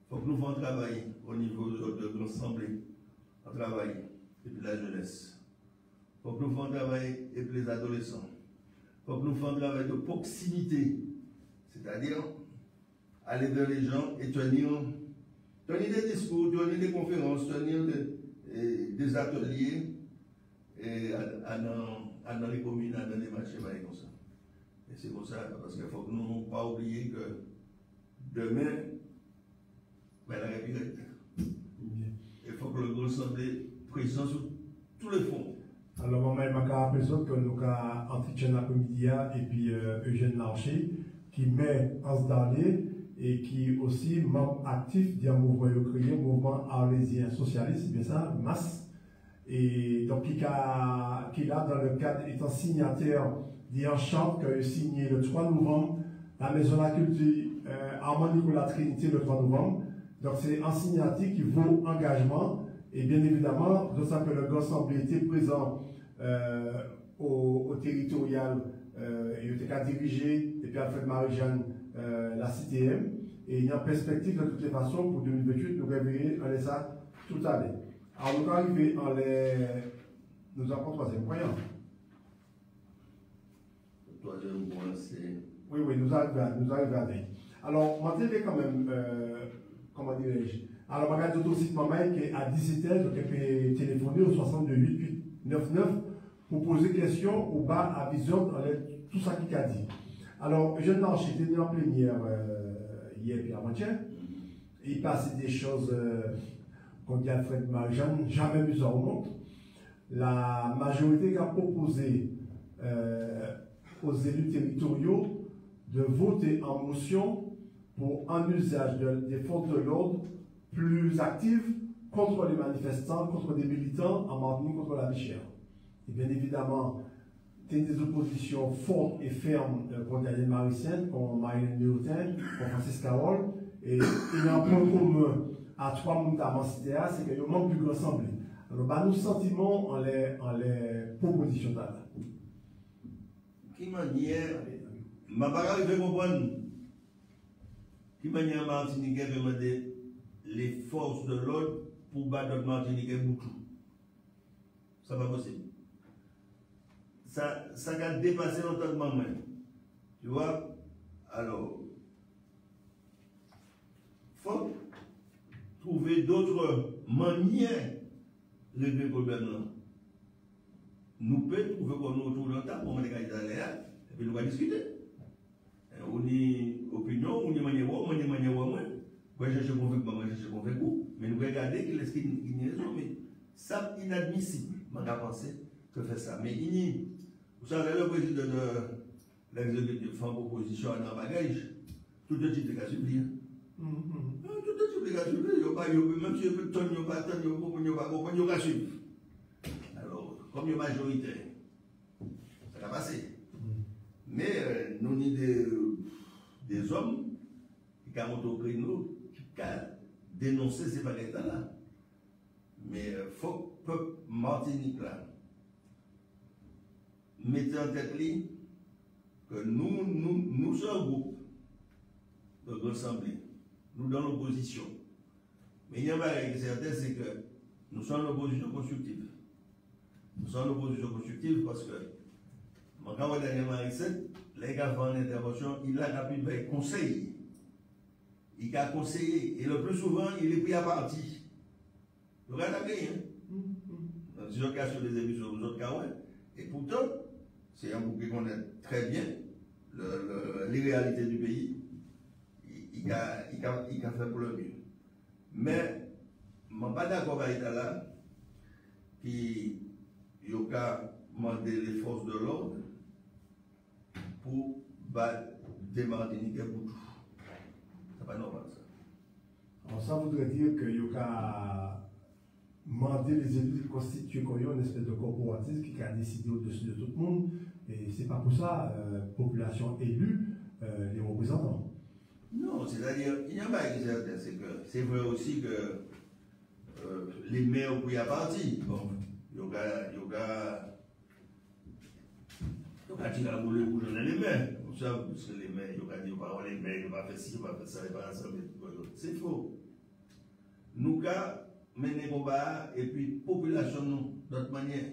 faut que nous fassions travailler au niveau de l'Assemblée, on travaille, et puis la jeunesse. Il faut que nous fassions travailler, et puis les adolescents. Il faut que nous fassions travail de proximité, c'est-à-dire aller vers les gens et tenir des discours, tenir des conférences, tenir des ateliers dans les communes, dans les marchés, comme ça. Et c'est comme ça, parce qu'il faut que nous ne pas oublier que demain, la République. Il faut que le gouvernement soit présent sur tous les fonds. Alors, je vais l'impression que nous avons entretien l'après-midi et puis Eugène Larcher qui met en ce dernier et qui aussi membre actif d'un mouvement créé, mouvement arlésien socialiste, c'est bien ça, MAS. Et donc, qui a dans le cadre, étant signataire d'Enchant, qui a signé le 3 novembre, la Maison de la Culture Armand Nicolas Trinité le 3 novembre. Donc, c'est un signature qui vaut engagement. Et bien évidemment, je sais que le Grand était présent au territorial, il était dirigé, et puis Alfred Marie-Jeanne, la CTM. Et il y a une perspective de toutes les façons pour 2028, nous réveiller en ça tout à l'heure. Alors, nous arrivons en les. Nous avons troisième point. Le troisième point, c'est. Oui, nous arrivons à l'heure. Alors, on va quand même, comment dirais-je? Alors, je vais regarder maman qui est à 17h, donc elle peut téléphoner au 62 8899 pour poser question au bas à vision dans tout ça qu'il a dit. Alors, Eugène Larcher était en plénière hier et avant-hier. Il passait des choses qu'on dit Alfred Marie-Jeanne, jamais vu ça au monde. La majorité a proposé aux élus territoriaux de voter en motion pour un usage des forces de l'ordre plus active contre les manifestants, contre des militants en Martinique, contre la vie chère. Et bien évidemment, il y a des oppositions fortes et fermes contre Daniel Marissène, contre Marine Léotin, contre Francis Carole. Et il y a un point commun à trois mondes c'est qu'il y a un manque du rassemblé. Alors, nous sentiments en les propositions là. qui manière, ma parole veut comprendre, qui manière Martinique veut demander les forces de l'ordre pour battre Martinique Boutou. Ça pas possible. Ça a dépassé l'entendement même. Tu vois? Alors, il faut trouver d'autres manières de régler le problème. Nous pouvons trouver qu'on nous autour de la table pour les candidats et puis nous allons discuter. On y opinion, on y manière, on y manière, moi je cherche convaincre, mais nous regardons qu'il est une raison, mais ça inadmissible, je pense que faire ça. Mais vous savez, le président de l'exécutif fait proposition à un bagage, tout de suite, les gars supplient. Tout de suite, les gars supplient, même si il n'y a pas de temps, il n'y a pas de suivre. Alors, comme il y a majoritaire, ça va passer. Mais nous avons des hommes qui ont monté au créneau, qui ont dénoncé ces bagages-là. Mais il faut que le peuple Martinique là mette en tête que nous sommes un groupe de l'Assemblée, nous dans l'opposition. Mais il y a un bagage qui est certain, c'est que nous sommes en opposition constructive. Nous sommes en opposition constructive parce que, quand on dernièrement les gars font une intervention, il a rapidement conseillé. Il a conseillé, et le plus souvent, il est pris à partie. Le gars a gagné. Si je cache sur les émissions, vous autres, et pourtant, c'est un groupe qui connaît très bien les réalités du pays. Il a fait pour le mieux. Mais, je ne suis pas d'accord avec là qui a demandé les forces de l'ordre pour battre des Martiniquais pour tout. C'est pas normal ça. Alors ça voudrait dire que y a demandé les élus de constituer une espèce de corporatisme qui a décidé au-dessus de tout le monde. Et c'est pas pour ça, population élue, les représentants. Non, c'est-à-dire, il y a pas qui certain, c'est que c'est vrai aussi que les maires pour y partir. Bon, il y a tiré la boule rouge dans les mains. Vous savez, parce que les mains, il y a dit, les mains, il va faire ci, il va faire ça, il va rassembler. C'est faux. Nous avons mené combat et puis population, nous, d'autre manière.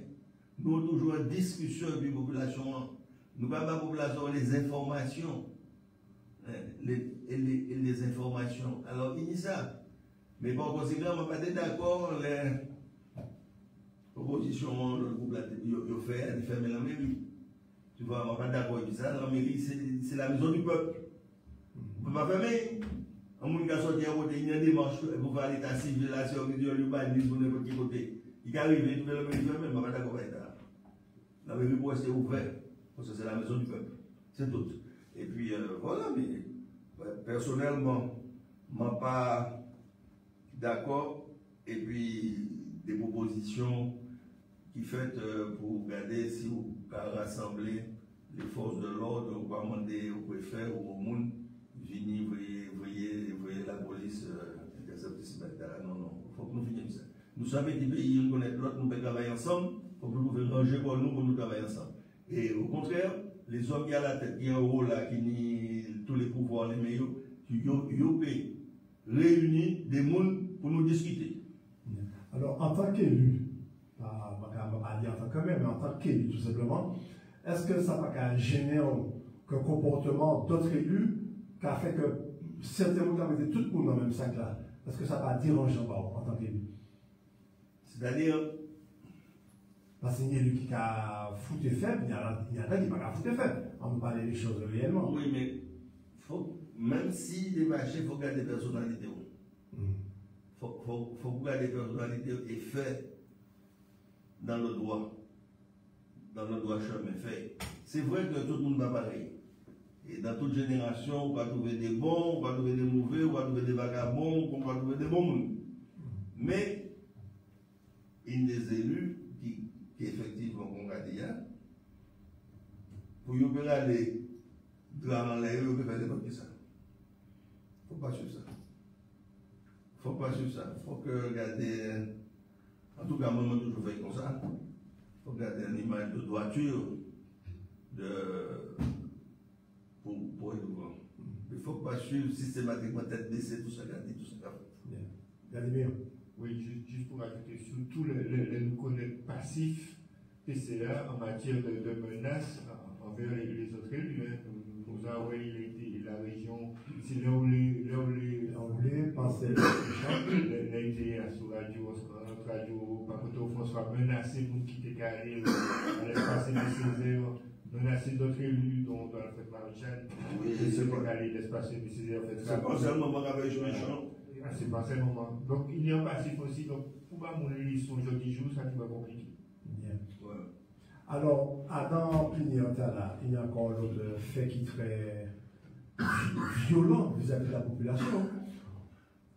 Nous avons toujours une discussion avec la population. Nous avons la population les informations. Les informations. Alors, il y a ça. Mais par conséquent, je ne suis pas d'accord les propositions, le groupe, il fait la mairie. Tu vois, je ne suis pas d'accord avec ça. La mairie, c'est la maison du peuple. On ne peut pas fermer. Un monde qui a sorti à côté, il y a des démarches pour faire l'état civil, la sécurité, le bannis, pour n'importe quel côté. Il arrive, il fait la mairie fermée, je ne suis pas d'accord avec ça. La mairie pour rester ouverte, parce que c'est la maison du peuple. C'est tout. Et puis, voilà, mais personnellement, je ne suis pas d'accord. Et puis, des propositions qui faites pour regarder si vous pouvez rassembler les forces de l'ordre, ou pas demander au préfet ou au monde, venir, voyez la police intercepter ce bâtard. Non, non, il faut que nous finissions ça. Nous sommes des pays, nous connaissons l'autre, nous pouvons travailler ensemble, il faut que nous pouvons ranger pour nous travailler ensemble. Et au contraire, les hommes qui ont la tête, qui ont un rôle là, qui ont tous les pouvoirs, les meilleurs, qui ont réuni des mondes pour nous discuter. Alors, en tant qu'élu, pas dire en tant que maire, mais en tant qu'élu, tout simplement, est-ce que ça n'a pas gêné un comportement d'autres élus qui a fait que certains ont mis tout le monde dans le même sac là? Est-ce que ça n'a pas dérangé en tant qu'élu? C'est-à-dire, parce qu'il y a un élu qui a foutu faible, il y en a qui n'ont pas foutu faible. On peut parler des choses réellement. Oui, mais même si les marchés, il faut garder des personnalités. Il faut garder des personnalités et faire dans le droit chemin fait. C'est vrai que tout le monde va pareil. Et dans toute génération, on va trouver des bons, on va trouver des mauvais, on va trouver des vagabonds, on va trouver des bons. Mais, une des élus qui effectivement, on a dit, pour y aller dans l'air, il faut faire des trucs ça. Il ne faut pas suivre ça. Il ne faut pas suivre ça. Il faut que regarder, en tout cas, moi, toujours fait comme ça. Il faut garder une image de droiture, de Il ne faut pas suivre systématiquement tête baissée, tout ça, tout ça. Vladimir. Oui, juste pour ajouter, surtout nous connaître passifs PCA en matière de menaces envers les autres élus. Nous avons la région, c'est là où les pensez les sur radio, par contre, François menacé pour quitter carré à l'espace nécessaire, menacer d'autres élus, dont la fête Marie-Jeanne, c'est pas l'espace nécessaire. C'est pas seulement avec méchant. C'est pas seulement. Donc, il y a un passif aussi. Donc, pour moi, mon élection aujourd'hui jour, ça qui va compliquer. Ouais. Alors, Adam Piniantala, il y a encore l'autre fait qui est très violent vis-à-vis de la population.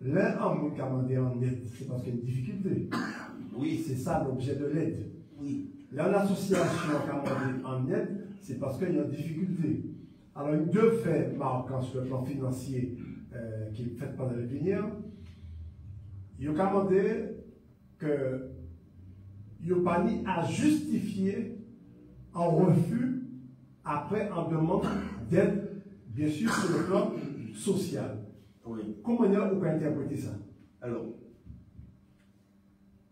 L'un homme qui a demandé en aide, c'est parce qu'il y a une difficulté. Oui. C'est ça l'objet de l'aide. Oui. L'association qui a demandé en aide, c'est parce qu'il y a une difficulté. Alors, il y a deux faits marquants sur le plan financier qui est fait pendant les plénières. Il a demandé que Yopani a justifié en refus après en demande d'aide, bien sûr, sur le plan social. Oui. Comment on peut interpréter ça? Alors,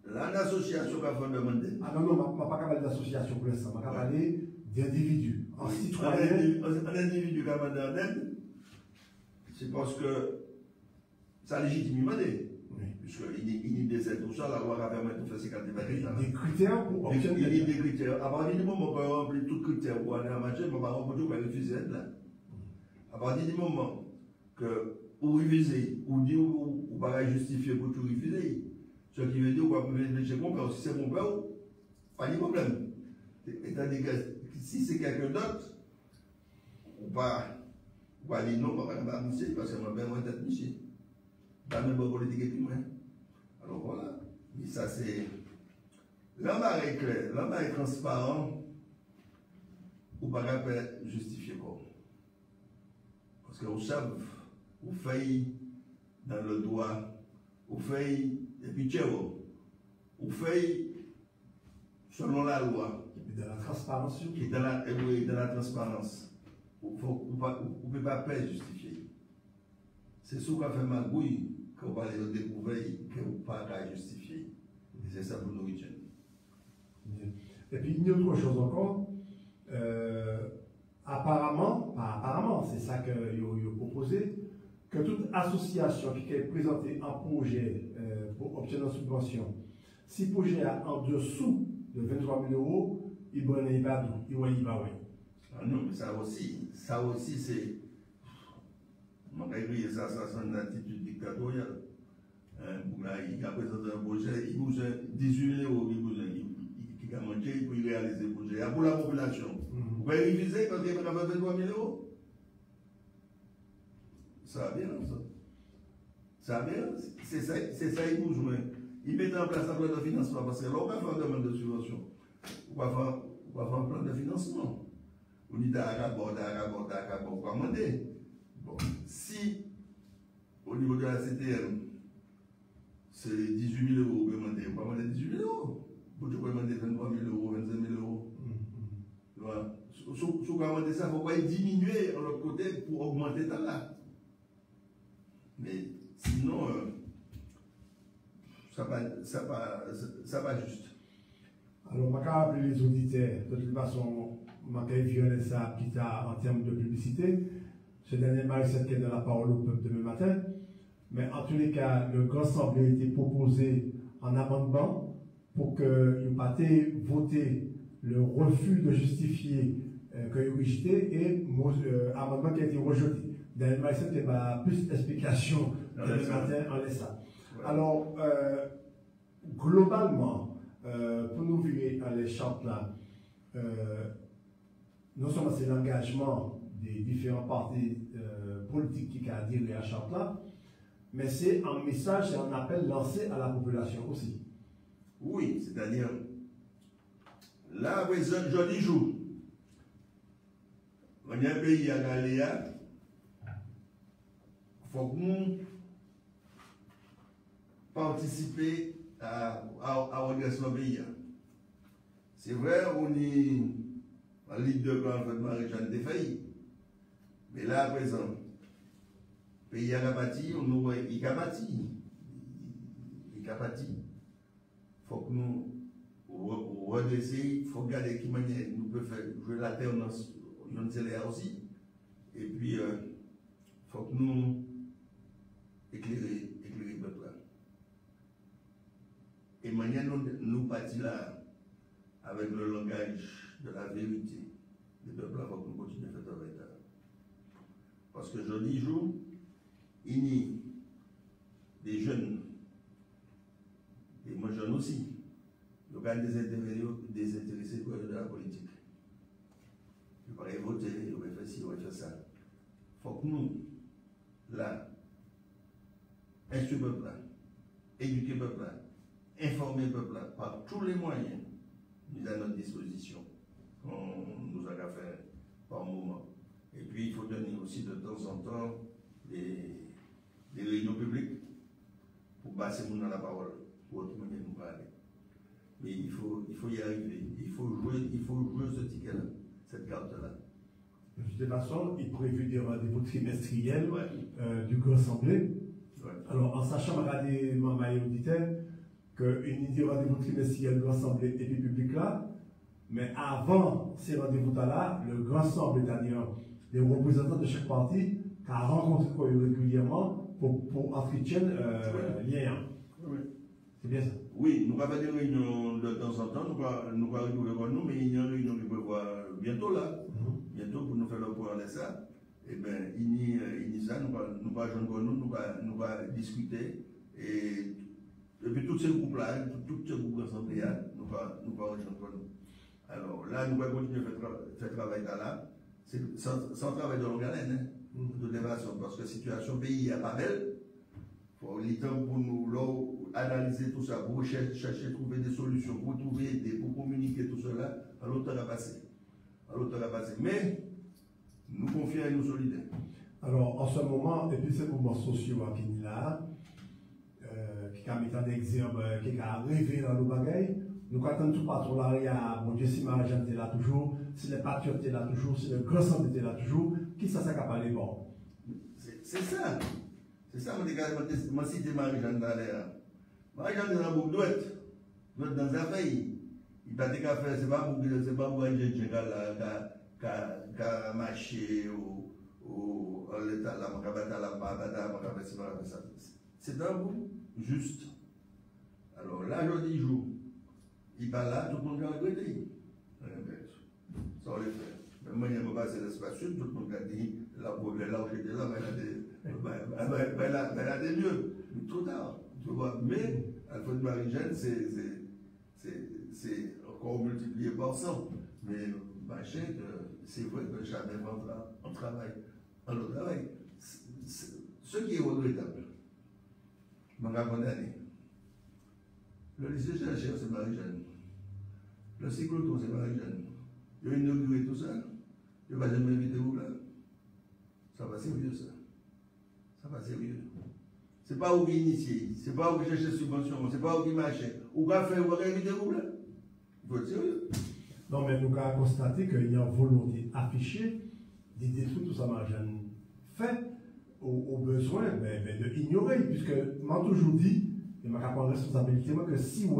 l'association qui a fait demander. Ah non, non, je ne vais pas parler d'association pour l'instant, je vais parler d'individus. En citoyen. Un individu qui a demandé en aide, c'est parce que ça légitime demander. Oui. Puisqu'il y a des aides, tout ça, la loi va permettre de faire ces catégories. Des critères pour obtenir. Il y a des critères. À partir du moment où on remplit tous les critères pour aller en matière, on va refuser l'aide là. À partir du moment que vous refusez, ou dit ou pas justifier pour tout refuser, ce qui veut dire qu'on va réfléchir mon père, si c'est mon père, pas de problème. Étant donné que si c'est quelqu'un d'autre, ou pas dire non, on va pas monsieur, parce que mon père va être monsieur. Pas même pas politique et tout, alors voilà. Mais ça c'est. L'homme est clair, l'homme est transparent, ou pas justifier quoi. Parce que vous savez, vous faites dans le doigt, vous faites, et puis vous faites selon la loi. Et dans la transparence. Et dans la transparence. Vous ne pouvez pas justifier. C'est ce qu'on fait magouille, qu'on va les découvrir, que vous ne pouvez pas justifier. Et c'est ça pour nous retenir. Et puis, il y a autre chose encore. Apparemment, c'est ça que vous proposé, que toute association qui est présentée un projet pour obtenir une subvention, si le projet est en dessous de 23 000 euros, il va y Ah non, mais ça aussi c'est. On va écrire ça, c'est une attitude dictatoriale. Il a présenté un projet, il bouge 18 000 euros, il a mangé, il peut réaliser le projet. Pour la population. Vous pouvez réviser parce qu'il y a 23 000 euros. Ça va bien, ça. Ça va bien, c'est ça, il bouge. Il met en place un plan de financement parce que là, on va faire une demande de subvention. On va faire un plan de financement. On dit d'accord, on va demander. Bon, si au niveau de la CTM, c'est 18 000 euros, on va demander 18 000 euros. Vous pouvez demander 23 000 euros, 25 000 euros. Voilà. Si vous demandez ça, il faut pas diminuer de l'autre côté pour augmenter ta là. Mais sinon, ça va juste. Alors, je vais appeler les auditeurs. De toute façon, je vais violer ça plus tard en termes de publicité. Ce dernier Marie-Sète qui est dans la parole au peuple demain matin. Mais en tous les cas, le grand assemblée a été proposé en amendement pour que vous puissiez voter le refus de justifier que vous rejetez et amendement qui a été rejeté. Daniel Marie-Sète, il y a plus d'explications demain matin en laissant. Ouais. Alors, globalement, pour nous virer à l'écharpe là, non seulement c'est l'engagement des différents partis politiques qui ont adhéré à la charte là, mais c'est un message et un appel lancé à la population aussi. Oui, c'est-à-dire, là, jeudi jour, on a un pays à Galéa, il faut que nous participions à l'organisation du pays. C'est vrai, on est en ligue de plan, en fait, Marie-Jeanne Desfaillis. Mais là, à présent, pays a bâti, on a bâti. Il a bâti. Il faut que nous redresser, il faut regarder qui manière nous pouvons faire jouer la terre dans une aussi. Et puis, il faut que nous éclairer le peuple. Et manière nous partir là, avec le langage de la vérité, le peuple il faut que nous continuions à faire travail. Parce que je dis jour, il y a des jeunes, et moi jeunes aussi, ils ont désintéressés de la politique. Ils vont voter, ils vont faire ci, ils vont faire ça. Il faut que nous, là, instruire le peuple, éduquer le peuple, informer le peuple par tous les moyens mis à notre disposition, qu'on nous a fait par moment. Et puis, il faut donner aussi de temps en temps des réunions publiques pour passer dans la parole, pour autrement nous parler. Mais il faut y arriver. Il faut jouer ce ticket-là, cette carte-là. De toute façon, il prévu des rendez-vous trimestriels du Grand Assemblée. Ouais. Alors, en sachant, regardez, maman et auditeur, qu'une idée rendez-vous trimestriel du Grand Assemblée et du public là, mais avant ces rendez-vous-là, le Grand Assemblée, c'est-à-dire les représentants de chaque parti, qui a rencontré régulièrement pour entretenir lien. Oui. C'est bien ça. Oui, nous avons des réunions de temps en temps, nous allons retrouver nous, mais il y a une réunion qui peut voir bientôt là, bientôt pour nous faire le point de ça. Eh bien, il y a ça, nous allons discuter, et puis tous ces groupes-là, tous ces groupes rassemblés, nous allons rejoindre nous. Alors là, nous allons continuer à faire travail là, sans travail de longue haleine, de dévasion, parce que la situation pays n'est pas belle. Il faut le temps pour nous analyser tout ça, pour chercher, trouver des solutions, pour trouver des, pour communiquer tout cela, à l'autre à passer. Mais nous confions et nous solidaires. Alors, en ce moment, et puis ces mouvements sociaux à Kinila, qui a mis en exemple, qui a rêvé dans nos bagailles, nous attendons tout partenariat, mon Dieu, si Marie-Jeanne était là toujours, si les patriotes étaient là toujours, si le grand centre était là toujours, qui ça qui a parlé bon? C'est ça. C'est ça, moi, cité Marie-Jeanne dans l'air. Marie-Jeanne est dans le boucle d'ouette, dans un pays. Il n'a pas de faire, c'est pas pour un jeune qui a marché ou l'état là, c'est un bout juste. Alors là, je dis jour. Il parle là, tout le monde va regretter. Ça, on le fait. Mais moi, je me passe l'espace sud, tout le monde a dit, là où j'étais là, elle a des lieux. Trop tard, tu vois. Mais, Alfred Marie-Jeanne, c'est encore multiplié par 100. Mais, machin, c'est vrai que jamais on travaille. Alors, travail. Ce qui est regrettable, je vais condamner. Le lycée chercheur, c'est Marie-Jeanne. Le cycloton, c'est Marie-Jeanne. Il a inauguré tout ça. Il ne va jamais inviter vous là. Ça va sérieux, ça. Ça va sérieux. Ce n'est pas où initier, ce n'est pas où chercher subvention, ce n'est pas où marcher. Où va faire, où va inviter vous là. Il faut être sérieux. Non, mais nous avons constaté qu'il y a une volonté affichée de détruire tout ça, Marie-Jeanne fait au besoin de ignorer, puisque moi toujours dit, et ma responsabilité, moi, que si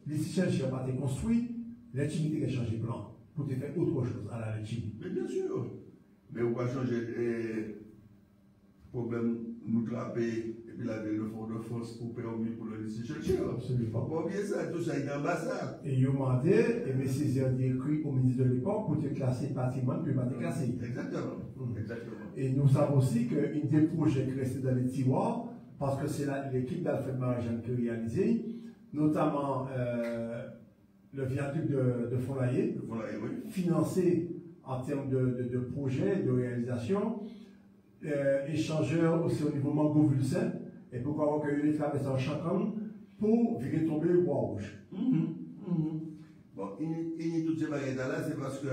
les systèmes n'ont pas été construits, l'intimité a changé de plan pour te faire autre chose à la légitime. Mais bien sûr. Mais on va changer le problème, nous trapper, et puis la ville de Fort-de-France pour permis pour le lycée chercheur. Absolument. Pas oublier ça, tout ça est ambassade. Et ils ont demandé, et M. Césaire a écrit au ministre de l'époque pour te classer patrimoine, puis pas te classer. Exactement. Exactement. Et nous savons aussi qu'un des projets qui restent dans les tiroirs, parce que c'est l'équipe d'Alfred Marie-Jeanne qui a réalisé, notamment le viaduc de Folaillé, Oui. financé en termes de projets, de réalisation, échangeur aussi au niveau Mango-Vulsin, et pourquoi avoir cueilli les traverses en Chacon pour virer tomber le bois rouge. Bon, il y a toutes ces barrières-là, c'est parce que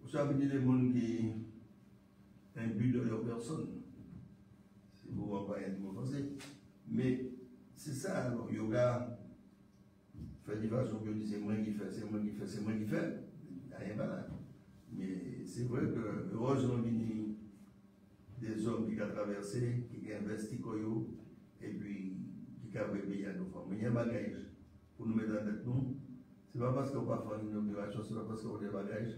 vous savez, il y a des gens qui ont un but de leur personne. Si vous ne voyez pas rien de vous penser. Mais c'est ça, alors, yoga, fait des façons que c'est moi qui fais, c'est moi qui fais, c'est moi qui fais. Il n'y a rien là. Mais c'est vrai que, heureusement, il y a des hommes qui ont traversé, qui ont investi, et puis qui ont payé à nos femmes. Mais il y a un bagage pour nous mettre en tête, nous. Ce n'est pas parce qu'on va faire une opération, ce n'est pas parce qu'on a des bagages,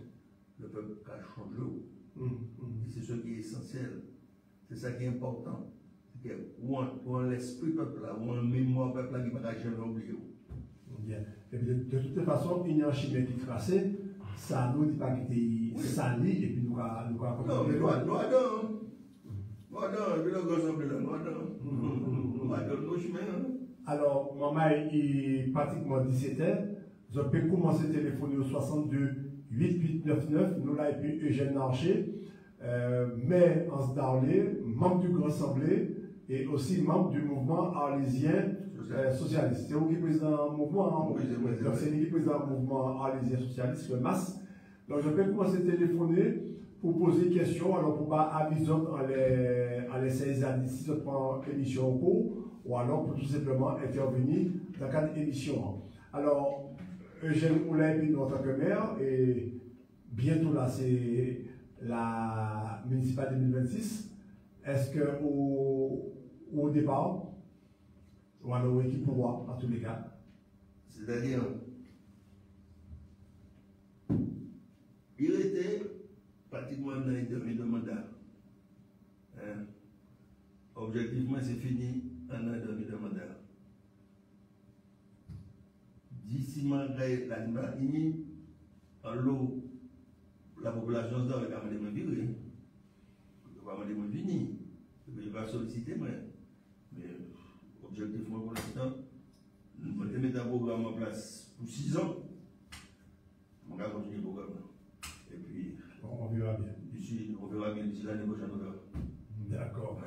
le peuple a changé. C'est ce qui est essentiel. C'est ça qui est important. C'est qu'on l'esprit peuple là, ou une mémoire peuple là qui ne va jamais oublier. Bien. Et puis de toute façon, il y a un chemin qui est tracé, ça nous dit pas qu'il était sali, et puis nous avons. Non, mais nous adorons, puis le grand semble là, nous adorons nos chemins. Alors, maman, il est pratiquement 17h. Je peux commencer à téléphoner au 62 8899. Nous là, et puis Eugène Narché, maire en Sdarlé, membre du Grand Assemblée et aussi membre du mouvement arlésien socialiste. C'est vous qui êtes président du mouvement, Oui, donc c'est lui qui est président du mouvement arlésien socialiste, le MAS. Donc je peux commencer à téléphoner pour poser des questions, alors pour pas aviser à les 16 années si je prends l'émission au cours, ou alors pour tout simplement intervenir dans le cadre d'émission. Alors, Eugène Oulay, en tant que maire, et bientôt là, c'est la municipale 2026. Est-ce qu'au départ, ou alors qui pourra, en tous les cas? C'est-à-dire, il était pratiquement dans les derniers de mandat. Objectivement, c'est fini en un dernier de mandat. D'ici malgré la Ligne, en l'eau, la population se donne le camarade de virer. Le camarade de venir. Il va solliciter, mais objectivement pour l'instant, nous allons mettre un programme en place pour 6 ans. On va continuer le programme. Et puis, on verra bien. On verra bien d'ici l'année prochaine. D'accord.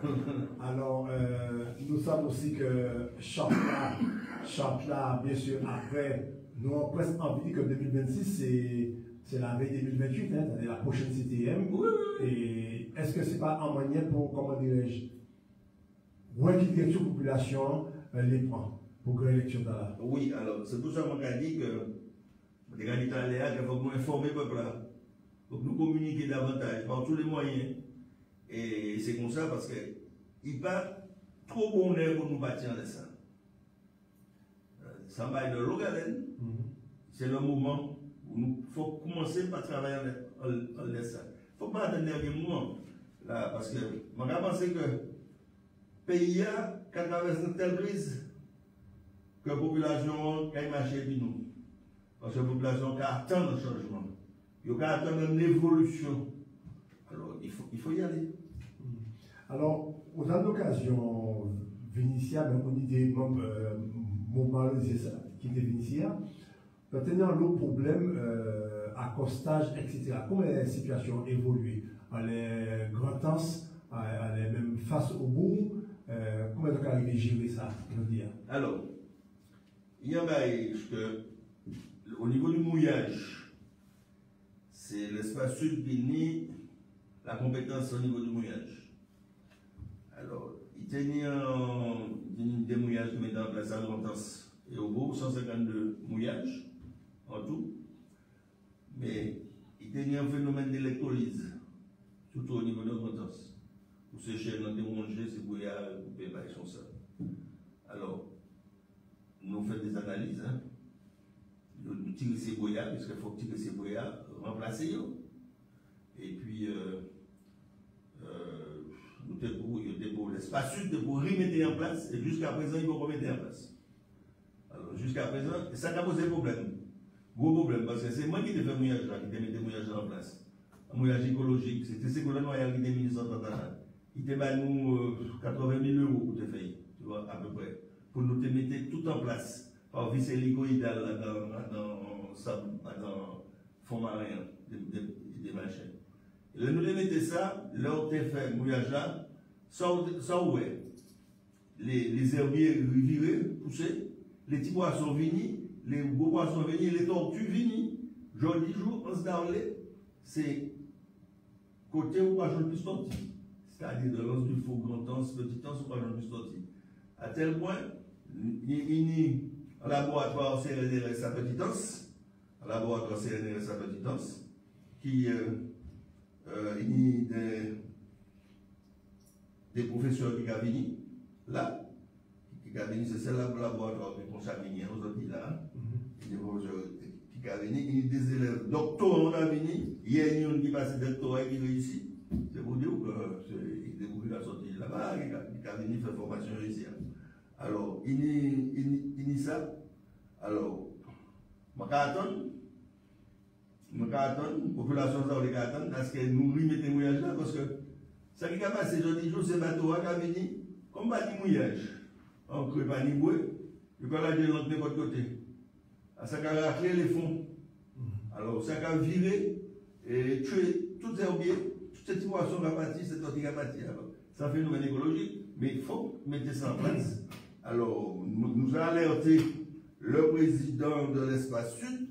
Alors, nous savons aussi que Charpla, bien sûr, après, nous avons presque envie que 2026, c'est la veille 2028, hein, c'est la prochaine CTM. Oui. Et est-ce que ce n'est pas en manière pour, comment dirais-je, rééquilibrer la population, les points, pour l'élection de là? Oui, alors, c'est pour ça qu'on a dit que les candidats Léa, il faut nous informer le peuple là. Il faut nous communiquer davantage par tous les moyens. Et c'est comme ça parce qu'il n'est pas trop bon pour nous bâtir de ça. Ça va de l'Ogaden. C'est le moment où il faut commencer par travailler en laissant. Il ne faut pas attendre le moment. Là, parce que je pense que le pays a traversé une telle crise que la population a marché puis nous. Parce que la population attend le changement. Il attend une évolution. Alors, il faut y aller. Alors, aux occasions Vénitia, même on dit des moments qui étaient Vénitia, maintenant le problème accostage, etc. Comment la situation évolue? Elle est grand temps, elle est même face au bout. Comment est-ce qu'on arrive à gérer ça? Alors, il y a que au niveau du mouillage, c'est l'espace sud qui nie la compétence au niveau du mouillage. Alors, il y a des mouillages qui mettent en place à Longtance et au bout, 152 mouillages en tout. Mais il y a un phénomène d'électrolyse, surtout au niveau de Longtance. Pour sécher dans des rongées, c'est pour y couper par son sol. Alors, nous faisons des analyses. Hein. Nous tirons ces boyards, puisqu'il faut tirer ces boyards, remplacer eux. Et puis, pour l'espace sud pour remettre en place, et jusqu'à présent, ils vont remettre en place. Alors, jusqu'à présent, ça a posé problème. Gros problème, parce que c'est moi qui ai fait le mouillage là, qui ai mis le mouillage en place. Un mouillage écologique, c'était Ségolène Royal qui a mis ça en place. Il t'a nous 80 000 € pour te faire, tu vois, à peu près, pour nous te mettre tout en place, par vis hélicoïdal dans fond marin, des machins. Et là, nous mettons ça, là où tu fait mouillage là, ça ouais. Les herbiers virés, poussés, les petits poissons venus, les gros poissons venus, les tortues venus. Jour 10 jours, on se darlait, c'est côté où pas plus sorti. C'est-à-dire de l'os du faux grand temps, petit temps, où pas plus sorti. À tel point, il y a un laboratoire CNRS à Petitance, un laboratoire CNRS à Petitance, qui il y a des professeurs qui sont venus là, qui sont venus, c'est celle-là pour laboratoire qui sont venus aux autres là, des professeurs qui sont venus, il y a des élèves doctorants qui sont venus, il y a une qui passe doctorat qui réussit. C'est pour dire que c'est des profils qui sont sortis là-bas, qui sont venus faire formation ici. Alors, il y a ça. Alors, je vais attendre, la population va attendre, parce que nous remettons le mouillage là, parce que ça qui a passé aujourd'hui, c'est le bateau qui a venu, comme bâti mouillage. On ne crée pas ni bois, il peut aller de l'autre côté. Ça a raclé les fonds. Alors, ça a viré et tué tous les herbiers, toute cette situation qui a parti, cette autre qui a parti. C'est un phénomène écologique, mais il faut mettre ça en place. Alors, nous avons alerté le président de l'espace sud,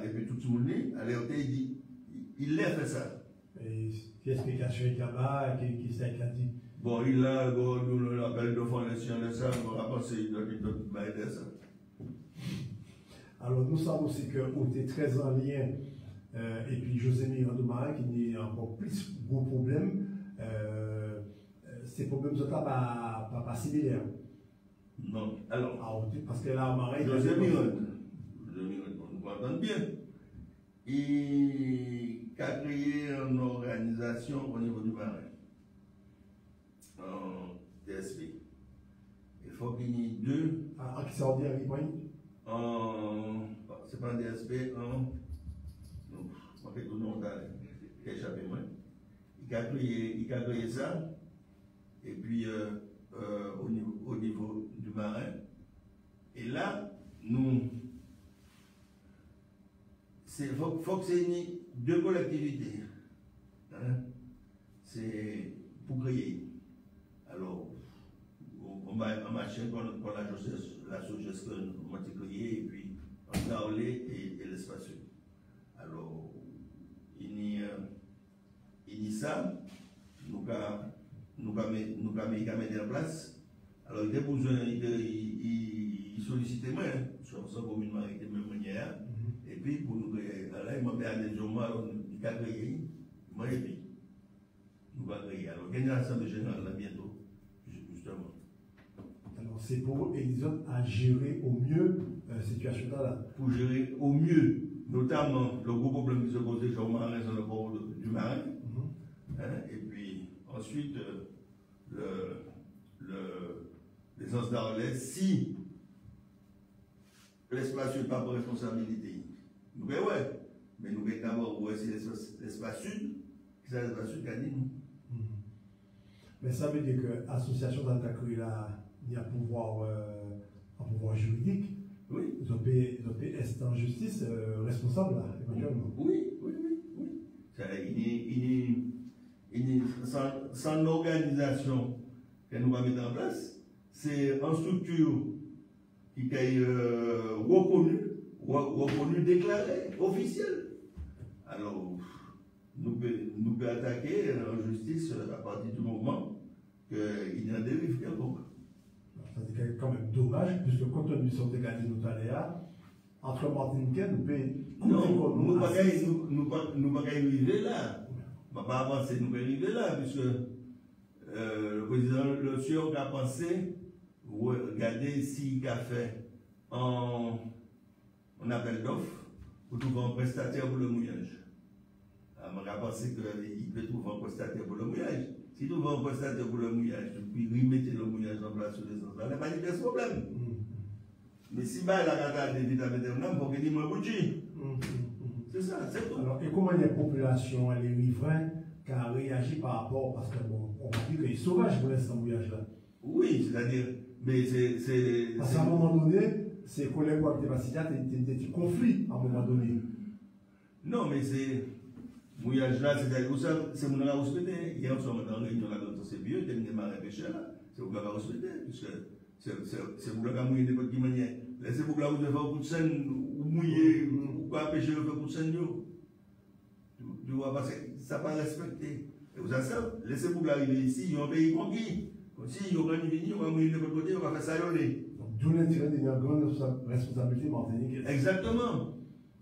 et puis tout le monde a alerté, il dit, il a fait ça. Et quelle explication il y a là, qui s'est dit? Bon, il a, nous l'appel de fondation de ça, on a pensé, il doit être ça. Alors, nous savons aussi que vous êtes très en lien, et puis José Miranda qui est encore plus gros problème. Ces problèmes ne sont pas similaires. Non, alors. Parce que là, Marais. José Miranda, on comprend bien. Il a créé une organisation au niveau du Marais, en DSP. Il faut qu'il y ait deux. Qui sont dit à quel point? C'est pas un DSP, non, on fait tout le monde qui a échappé moi. Il a créé ça, et puis au niveau du Marais. Et là, nous, il faut que c'est deux collectivités. Hein? C'est pour créer. Alors, on va marcher pour la suggestion on va créer, et puis on a et l'espace. Alors, il y a ça, nous avons mis en place. Alors, il y a besoin, il sollicitait moi, sur sa commune avec les mêmes manières. Et puis, pour nous créer, là, il m'a fait des jours, il a créé, moi, et puis, nous allons créer. Alors, il y a une assemblée générale là bientôt, justement. Alors, c'est pour Edison à gérer au mieux la situation là. Pour gérer au mieux, notamment le gros problème qui se posait sur le marin, sur le bord du marin. Et puis, ensuite, l'essence d'Arlès, si l'espace n'est pas pour responsabilité, nous ouais, mais nous allons d'abord voir si l'espace sud, qui c'est l'espace sud qui a dit nous. Mais ça veut dire que l'association d'Antacré là, il y a un pouvoir juridique. Oui. Ils ont pu être en justice responsable là, éventuellement. Oui. Sans organisation que nous allons mettre en place, c'est une structure qui est reconnue, déclarée, officielle. Alors, nous pouvons attaquer en justice à partir du moment qu'il y a des dérive quelconque. C'est quand même dommage, puisque compte tenu de ce que nous avons entre Martiniquais, nous pouvons. Nous ne pouvons pas arriver là. On ne va pas avancer, nous pouvons arriver là, puisque le président Le Sieur a pensé, regarder s'il a fait un appel d'offres pour trouver un prestataire pour le mouillage. On a pensé qu'il peut trouver un prestataire pour le mouillage. Si tu veux un prestataire pour le mouillage, tu peux remettre le mouillage en place sur les autres. Il n'y a pas de problème. Mais si la carte de vitamine D, il faut que tu me bouges. C'est ça, c'est tout. Alors, et comment les populations, les riverains, qui ont réagi par rapport, parce qu'on va dire qu'ils sont sauvages pour l'instant mouillage là. Oui, c'est-à-dire, mais c'est. Parce qu'à un moment donné, ces collègues qui étaient passés, il y a des conflits à un moment donné. Non, mais c'est. Mouillage là, c'est-à-dire, c'est mon respecté. Hier, on s'est dans la réunion là, quand c'est vieux, terminé marée pêcheur là, c'est vous qui avez respecté, puisque c'est vous qui avez mouillé n'importe quelle manière. Laissez-vous que là, vous devez faire coup de scène, ou mouiller, ou pas pêcher, vous faire coup de scène, tu vois, parce que ça n'a pas respecté. Et vous savez, laissez-vous que arriver ici, il y a un pays conquis. Si il y a un pays, on va mouiller de l'autre côté, on va faire ça y'oler. D'où l'intérêt d'une grande responsabilité martiniquaise. Exactement.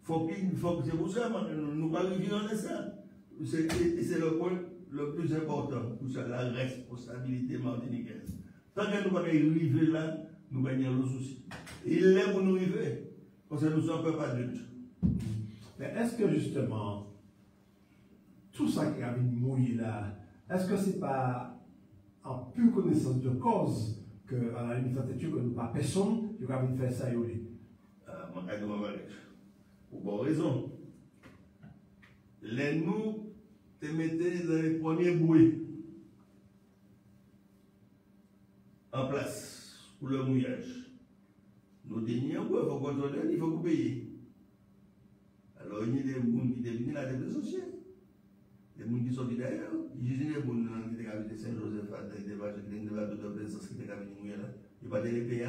Faut que c'est pour ça, nous pas arriver en ça. C'est le plus important, pour ça, la responsabilité martiniquaise. Tant que nous ne pouvons pas arriver là, nous gagnons le souci. Il est pour nous arriver, parce que nous sommes un peu adultes. Mais est-ce que justement, tout ça qui a vu mouiller là, est-ce que ce n'est pas en pure connaissance de cause que, à la limite, que nous pas personne qui a envie de faire ça? Pour bonne raison. Les nous te mettez dans les premiers bruits en place pour le mouillage. Nous disons, il faut contrôler, il faut payer. Alors, il y a des gens qui deviennent la dette sociale. Les gens qui sont d'ailleurs, il y a des gens qui sont de Saint-Joseph, des bateaux de plaisance qui sont venus là. Ils ne vont pas les payer.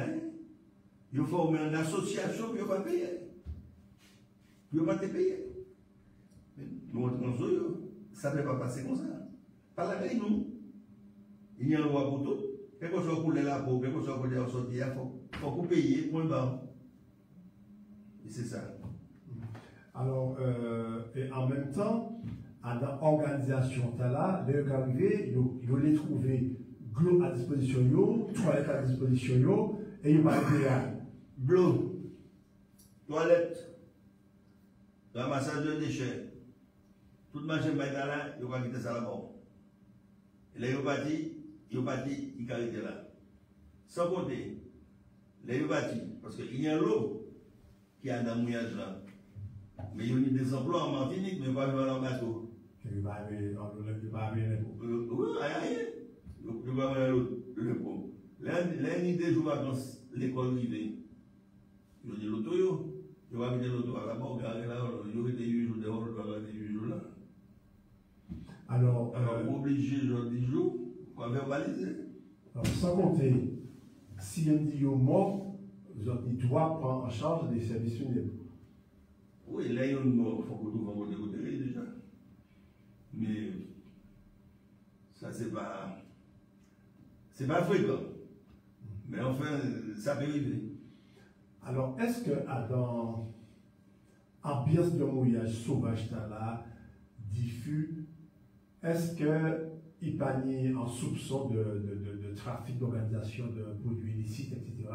Ils vont former une association, ils ne vont pas payer. Ils ne vont pas te payer. Nous, ça ne peut pas passer comme ça. Par la veille, nous, il y a une loi pour tout. Quelque chose pour les lapins, quelque chose pour les sortir, il faut payer, point barre. Et c'est ça. Alors, et en même temps, dans l'organisation, là, les arrivés, ils les trouver glou à disposition, toilette à disposition, et ils vont aller Bleu, toilette, ramassage de déchets, toute machine là, ils vont quitter ça là-bas. Et là, ils vont partir, ils carrément là. Sans compter, les ils parce qu'il y a l'eau qui a dans le mouillage là. Mais il y a des emplois en Martinique, mais pas dans le bateau. Il va arriver le oui, il va arriver le pot. L'année des jours vacances, l'école privée. Il y a l'auto, il va mettre l'auto à la banque, là, il y a des 8 jours dehors, il va avoir des 8 jours là. Alors, obligé, genre 10 jours, on va verbaliser. Alors, sans compter, si on dit au mort, il doit prendre en charge des services funèbres. Oui, là, il y a une mort, il faut que nous avons découvert déjà. Mais ça, c'est pas fréquent. Mais enfin, ça peut arriver. Alors, est-ce que dans l'ambiance de mouillage sauvage là, diffus, est-ce qu'il n'y a pas en soupçon de trafic d'organisation de produits illicites, etc.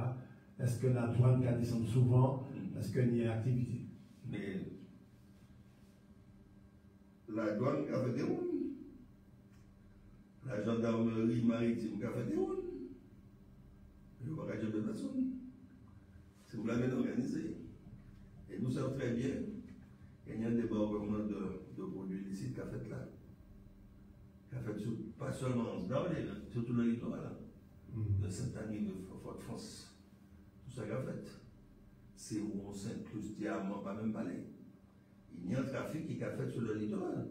Est-ce que la douane qui descend souvent, est-ce qu'il y a activité? Mais la douane qui a fait des rondes, la gendarmerie maritime qui a fait des rondes, il n'y a pas de personne. C'est vous l'avez organisé. Et nous savons très bien qu'il y a un débarquement de produits illicites qui a fait là. Qui a fait pas seulement dans sur tout le littoral de Sainte-Annie, de Fort-de-France. Tout ça qu'il a fait. C'est où on s'incluse diamant, pas même parler. Il y a un trafic qui a fait sur le littoral.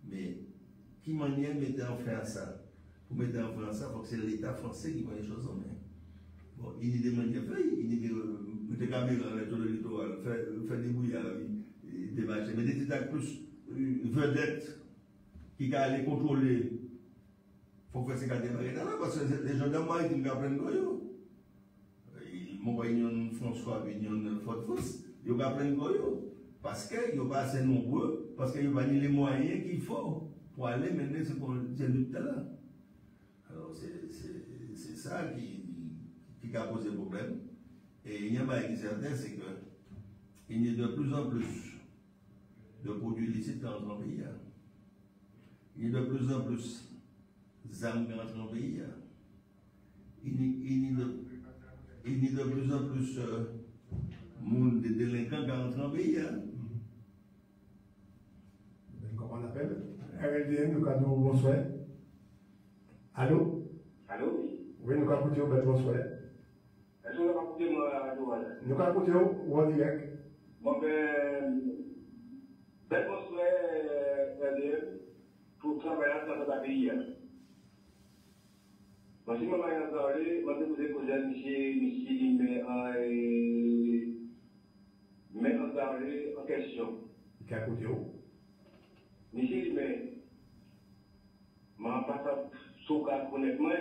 Mais qui manière mettre en frein à ça? Pour mettre en frein à ça, il faut que c'est l'État français qui prend les choses en main. Bon, il y a des manières de faire, il y a des caméras sur le littoral, faire des bouillards, des marchés, mais des états plus vedettes qui allaient contrôler. Il faut faire ces cas de là, parce que les gendarmes maritimes qui apprennent goyo. Mon réunion François, réunion Fort-de-France, ils apprennent goyo. Parce qu'ils ne sont pas assez nombreux, parce qu'ils n'ont pas les moyens qu'il faut pour aller mener ce qu'on dit tout à l'heure. Alors c'est ça qui a posé problème. Et il y a un qui est certain, c'est qu'il y a de plus en plus de produits illicites qui entrent dans le pays. Il y a de plus en plus d'armes qui entrent dans le pays. Il y a de plus en plus de délinquants qui entrent dans le pays. Comment on appelle? RLDM, nous avons bonsoir. Allô? Allô, oui. Oui, nous avons écouté au bonsoir. Est-ce que vous avez écouté moi? Nous avons écouté au en direct. Bon, bonsoir, RLDM, pour travailler dans notre pays. Moi, si je m'en parlé, moi, je vous ai posé à mais en parler en question. Qui a écouté au? Monsieur, mais, je ne sais pas si vous connaissez moi,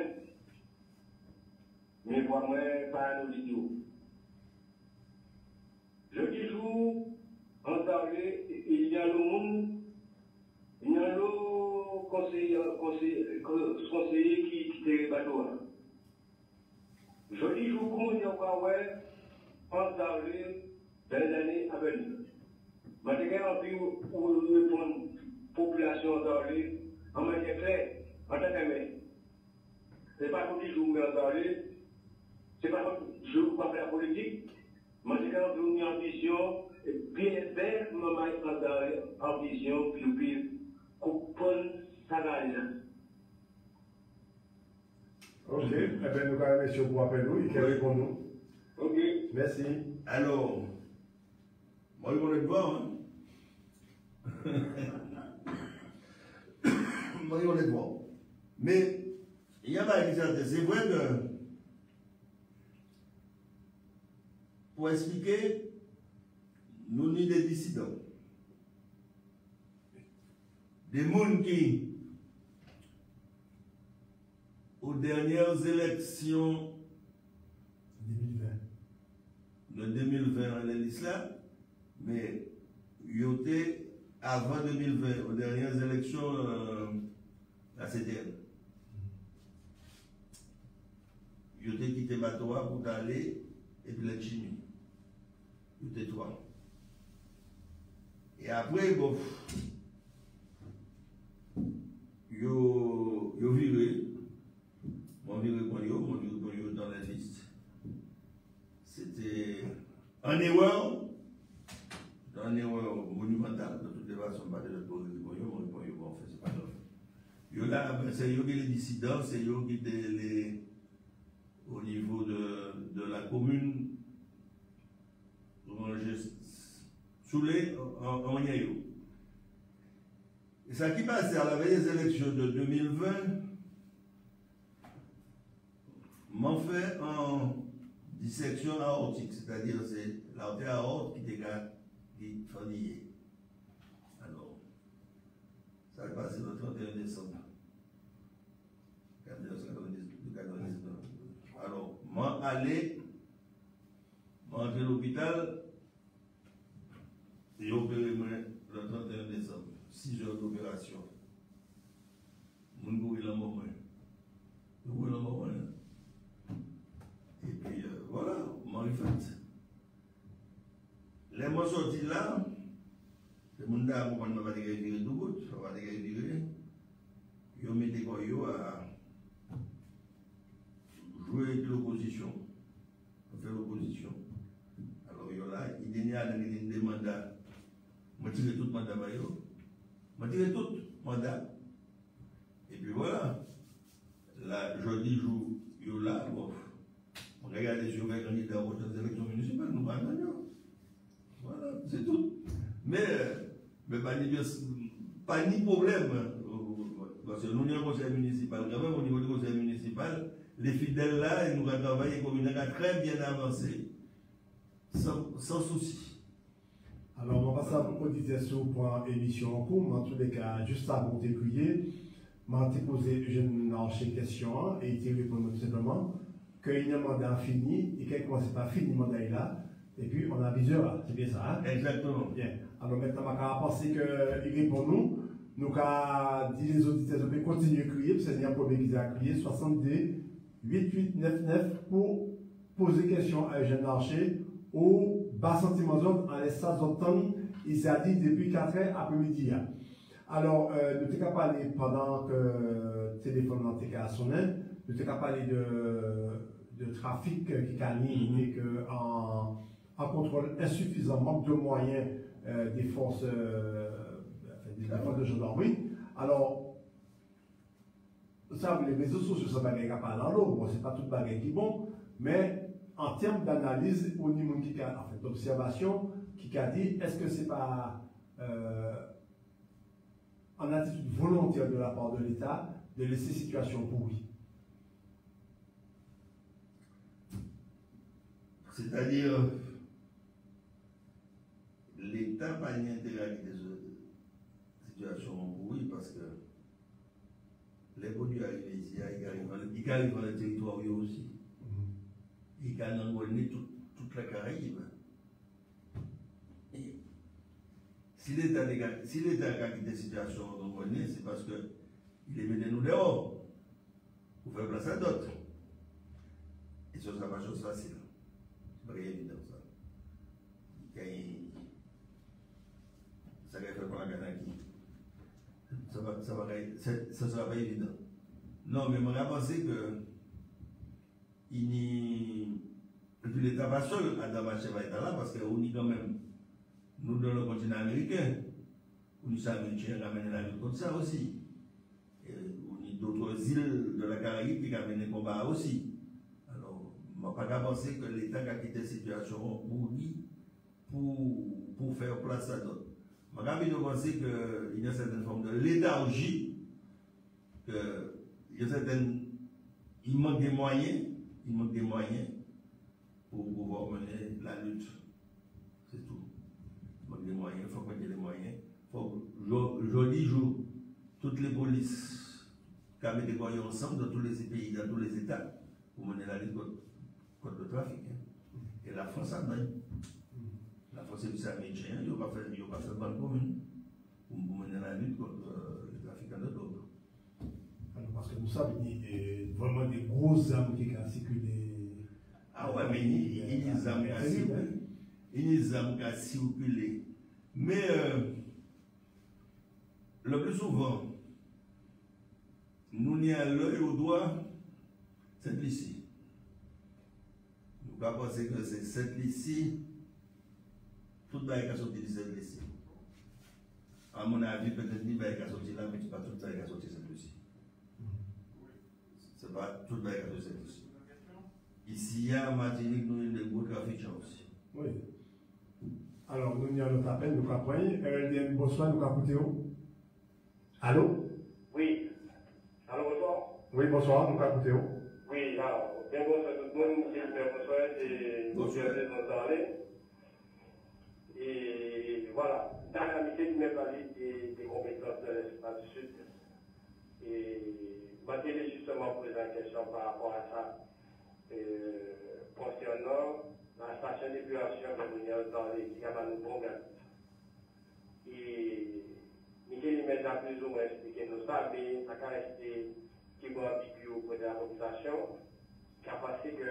mais pour moi, pas nos vidéos. Je dis toujours, en parler, il y a le monde, il y a le conseiller qui était bateau. Je dis, je vous compte encore, ouais, en d'avril, dans les années à venir. Maintenant, on peut répondre population d'avril en matière claire, en tant qu'aimé. Ce n'est pas comme si je vous mets en d'avril, ce n'est pas comme si je vous parle de la politique. Maintenant, on peut une ambition, et bien faire, maman, en d'avril, ambition, puis comprendre ça là. Ok, eh bien, nous allons mettre pour appel nous, il répond nous. Ok. Merci. Alors, moi, je voulais te voir, hein. Moi, je voulais te voir. Mais, il y a pas d'exemple. C'est vrai que, pour expliquer, nous sommes des dissidents. Des gens qui, aux dernières élections 2020. de 2020 en l'islam, mais il y était avant 2020, aux dernières élections à CTN. Il y était quitté Batoa pour aller et puis la Chimie. Il y était trois. Et après, bon, il y a viré. Mon viré pour eux dans la liste. C'était un erreur monumentale. De toutes les façons, pas de poser des bon, c'est pas grave. C'est eux qui les dissidents, c'est eux qui les au niveau de la commune Soulé en Yayo. Et ça qui passe à la veille des élections de 2020, m'en fait en dissection aortique, c'est-à-dire c'est l'artère aorte qui dégage, qui fait. Alors, ça va passer le 31 décembre 1999. Alors, moi, aller, m'entrer à l'hôpital, et opérer le 31 décembre, 6 heures d'opération. Mon goût est là, moment. Et puis, voilà, m'en fait. Les mots sortis là, le monde a pour ne pas virer tout le monde, ça va virer. Ils mettent quoi à jouer avec l'opposition, faire l'opposition. Alors, il y a là, il y a des mandats. Je tire tout le mandat, je tire tout le mandat. Et puis voilà. Là, jeudi jour, il y a là, bon, regardez sur les candidats aux élections municipales, nous pas gagnons. Voilà, c'est tout. Mais pas ni problème. Parce que nous avons un conseil municipal, quand même au niveau du conseil municipal, les fidèles là, ils nous ont travaillé comme une très bien avancé, sans souci. Alors, on va passer à beaucoup de questions pour l'émission en cours, mais en tous les cas, juste avant de t'écouter, je t'ai posé une question et il répond tout simplement qu'il y a un mandat fini et qu'il commence pas fini le mandat là, et puis on a viseur là, c'est bien ça, hein? Exactement. Bien. Alors maintenant, on va penser qu'il répond nous avons dit les auditeurs de continuer à crier, parce qu'il y a un problème qui a crié, 62 8899 pour poser question à Eugène Larcher au bas sentiment zone en l'espace d'entendre, il s'est dit depuis 4 heures après-midi. Alors, nous avons parlé pendant que le téléphone a sonné, nous avons parlé de trafic qui a mis et qu'en contrôle insuffisant, manque de moyens des forces de gendarmerie. Alors, ça, les réseaux sociaux, ça ne va pas dans l'eau, c'est pas tout bagage qui est bon, mais en termes d'analyse au niveau d'observation, qui a dit est-ce que c'est pas en attitude volontaire de la part de l'État de laisser situation pourrie? C'est-à-dire, l'État n'a pas intérêt à des situations pourries parce que les produits arrivent ici, ils arrivent dans le territoire aussi. Ils gagnent toute la Caraïbe. Si l'État a quitté des situations c'est parce que place à d'autres. Et ce ne sera pas chose facile. C'est pas évident ça. Ça va faire pour la Ganaki. Ça ne sera pas évident. Non, mais moi, je pense que l'État va seul à Damaché va être là parce qu'on est quand même, nous dans le continent américain, on est américains qui amènent la lutte contre ça aussi. Et on est d'autres îles de la Caraïbe qui amènent les combats aussi. Alors, je ne peux pas penser que l'État a quitté la situation pour faire place à d'autres. Je ne peux pas penser qu'il y a une certaine forme de léthargie, il manque des moyens, pour pouvoir mener la lutte. C'est tout. Il manque des moyens, il faut qu'il y ait des moyens. Joli jour, toutes les polices qui ont des moyens ensemble dans tous les pays, dans tous les États, pour mener la lutte contre le trafic. Et la France a même. La France est américaine, il n'y a pas fait bonne commune pour mener la lutte contre les trafiquants de drogue. Parce que nous savons qu'il y a vraiment des grosses armes qui ont circulé. Ah ouais, mais il y a des armes qui ont circulé. Il y a des armes qui ont circulé. Mais le plus souvent, nous n'y avons l'œil au doigt, c'est ici. Nous ne pouvons pas penser que c'est cette ici. Tout le monde qui a sorti de cette ici. À mon avis, peut-être qu'il va sortir là, mais ce n'est pas tout le monde qui a sorti de cette ici. Ce n'est pas tout le monde qui a sorti de cette ici. Ici, en Martinique, nous avons des gros trafiquants aussi. Oui. Alors, nous avons notre appel, nous avons RLDN bonsoir, nous avons écouté. Allô? Oui. Allô, bonsoir. Oui, bonsoir, nous avons écouté. Oui, alors, bien bonsoir tout le monde, bonsoir, c'est bonsoir. Et voilà, dans la mission, je vais parler des compétences de l'espace sud. Et je justement poser la question par rapport à ça. Concernant la station d'épuration de l'Union dans les Yamanou-Bonga. Et Michel m'a plus ou moins expliqué nous ça, mais ça a resté qui va ambigu auprès de la population, qui a passé que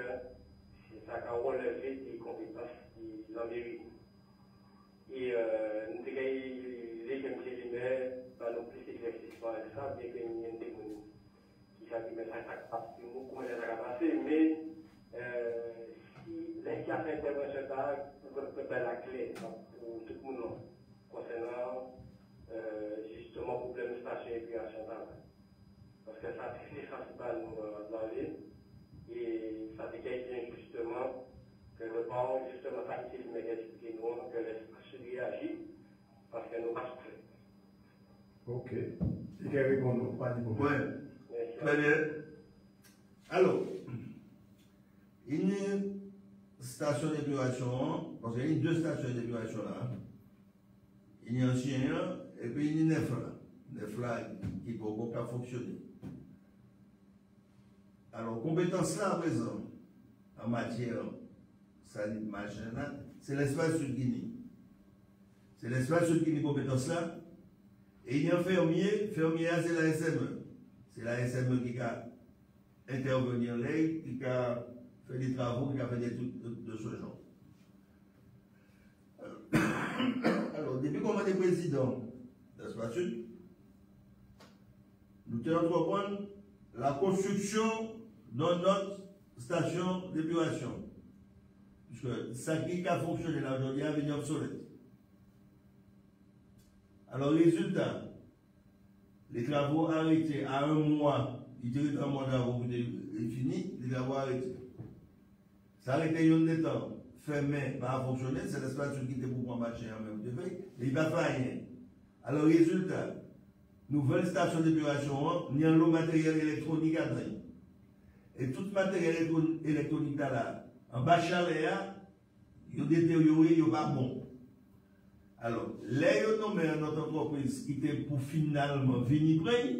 ça a relevé des compétences qui en méritent. Et nous avons les Michel dans nos plus éclaircissements avec ça, bien qu'il y ait des gens qui savent que ça a passé, comment ça a passé, mais si les cas d'intervention peut la clé pour tout le monde concernant justement le problème de station et puis à parce que ça c'est principal dans l'île et ça dégaine justement que le port justement ça qui m'a expliqué nous que l'espace réagit parce que nous pas prêts. Ok. Et qu'elle répond, pas de problème. Oui. Très bien. Alors, il y a une station d'épuration, parce qu'il y a deux stations d'épuration là. Il y a un chien et puis il y a une neuf là. Neuf là qui peut pas fonctionner. Alors, compétence là à présent, en matière sanitaire, machin là, c'est l'espace sud Guinée. C'est l'espace sud Guinée, compétence là. Et il y a un fermier c'est la SME. C'est la SME qui a intervenu là, qui a fait des travaux, qui a fait des trucs de ce genre. Alors, depuis qu'on est président de l'espace sud, nous tenons à comprendre la construction de notre station d'épuration. Puisque ça qui a fonctionné là aujourd'hui a devenu obsolète. Alors, résultat, les travaux arrêtés à un mois, il était un mois d'avant, fini, les travaux arrêtés. Ça a arrêté il y a temps, fermé, pas fonctionner, c'est l'espace qui était pour marcher en même temps, mais il va faire rien. Alors, résultat, nouvelle station d'épuration, il y a le matériel électronique à dedans. Et tout le matériel électronique là, en bas chaleur, il est détérioré, il n'est pas bon. Alors, là, il y a notre entreprise qui était pour finalement venir prendre,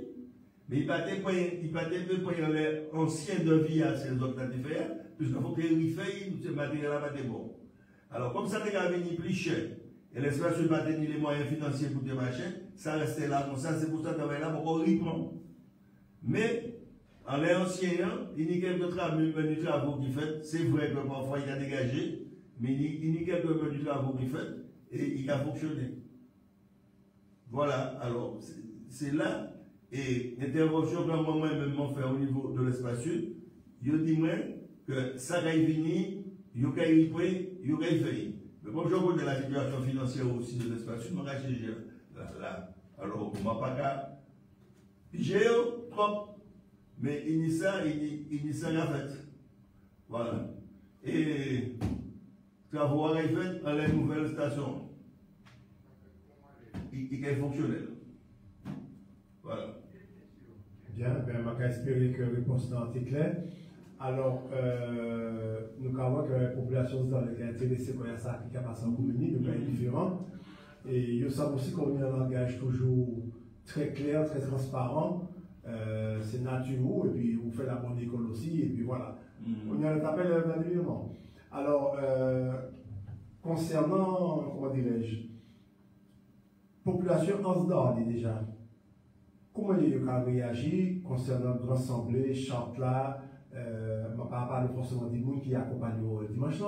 mais il va pas prendre les anciens de vie à ces autres faire, puisqu'il faut qu'il fasse ce matériel-là va être bon. Alors, comme ça, il va venir plus cher, et l'espace ne va tenir les moyens financiers pour des machins, ça reste là, comme ça, c'est pour ça que là, on reprend. Mais, En l'ancien, il y a quelques travaux qui fait. C'est vrai que parfois il a dégagé, mais il y a quelques travaux qui fait et il a fonctionné. Voilà, alors c'est là, et l'intervention que moi-même fait au niveau de l'espace sud, je dis que ça va venir, il y a fait. Mais comme je connais la situation financière aussi de l'espace sud, je vais là. Alors, on ne va pas j'ai trop, mais il y a fait. Voilà. Et travaux arrivés à la nouvelle station. Il est fonctionnel. Voilà. Bien, ben, je vais espérer que la réponse est claire. Alors, nous avons que la population est intéressée par ça qui a passé en communauté, de pays différents. Et nous savons aussi qu'on a un langage toujours très clair, très transparent. C'est naturel, et puis on fait la bonne école aussi, et puis voilà. On y a l'appel évidemment. Alors, concernant, comment dirais-je, population Ansdali déjà, comment ils ont réagi concernant l'Assemblée, Chantla, je ne vais pas parler forcément des gens qui accompagnent au dimanche,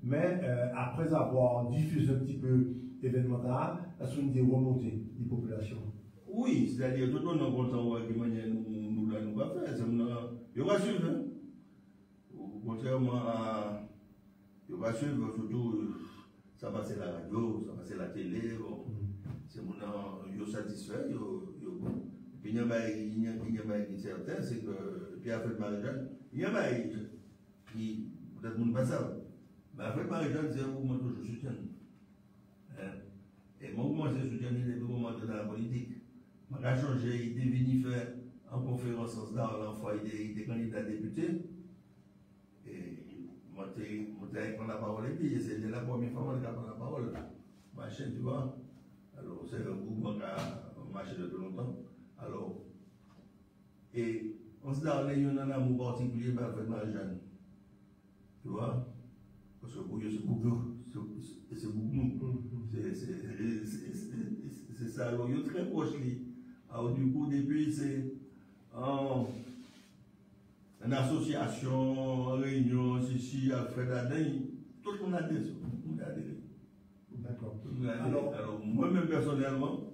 mais après avoir diffusé un petit peu l'événement, est-ce qu'on a des remontées des populations? Oui, c'est-à-dire tout le monde est content de nous faire. Il va suivre. Contrairement à. Il va suivre surtout. Ça va c'est la radio, ça va c'est la télé. C'est mon yo satisfait. Puis il y a qui certain, c'est que. Puis après Marie-Jeanne, il y a qui. Peut-être monde pas ça. Mais après Marie-Jeanne, c'est un mouvement que je soutiens. Et mon mouvement, je soutiens les mouvements de la politique. Je vais changer, il est venu faire en conférence dans l'enfant, il était candidat député. Et moi, je prends la parole et puis c'est la première fois que je prends la parole. Machin, tu vois. Alors, c'est un mouvement qui a marché depuis longtemps. Alors, et on se dit, il y a un amour particulier avec Marie-Jeanne. Tu vois? Parce que pour eux, c'est beaucoup nous. C'est ça. Alors, il est très proche. Alors, du coup, depuis, c'est une association, en réunion, ici, Alfred Adin, tout le monde a adhéré. D'accord. Alors, moi-même, personnellement,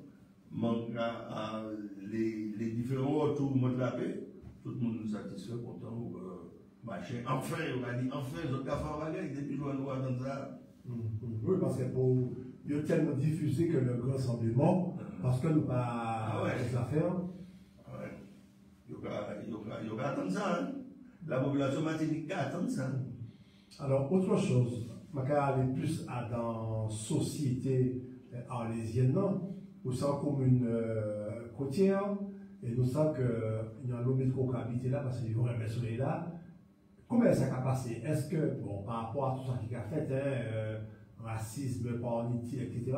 les différents retours m'ont attrapé, tout le monde nous satisfait, content, machin. Enfin, on a dit, enfin, ils ont qu'à faire baguette, depuis le noir dans ça. Oui, parce que il y a tellement diffusé que le grand rassemblement, parce que nous pas les affaires. Il y a attendre ça. Hein? La population martinique attend ça. Alors, autre chose, je vais aller plus dans la société arlésienne, où c'est comme une côtière, et nous savons qu'il y a un lobby qui habite là, parce qu'il y a un soleil là. Comment ça a passé? Est-ce que, bon, par rapport à tout ça qui a fait, racisme, politique, etc.,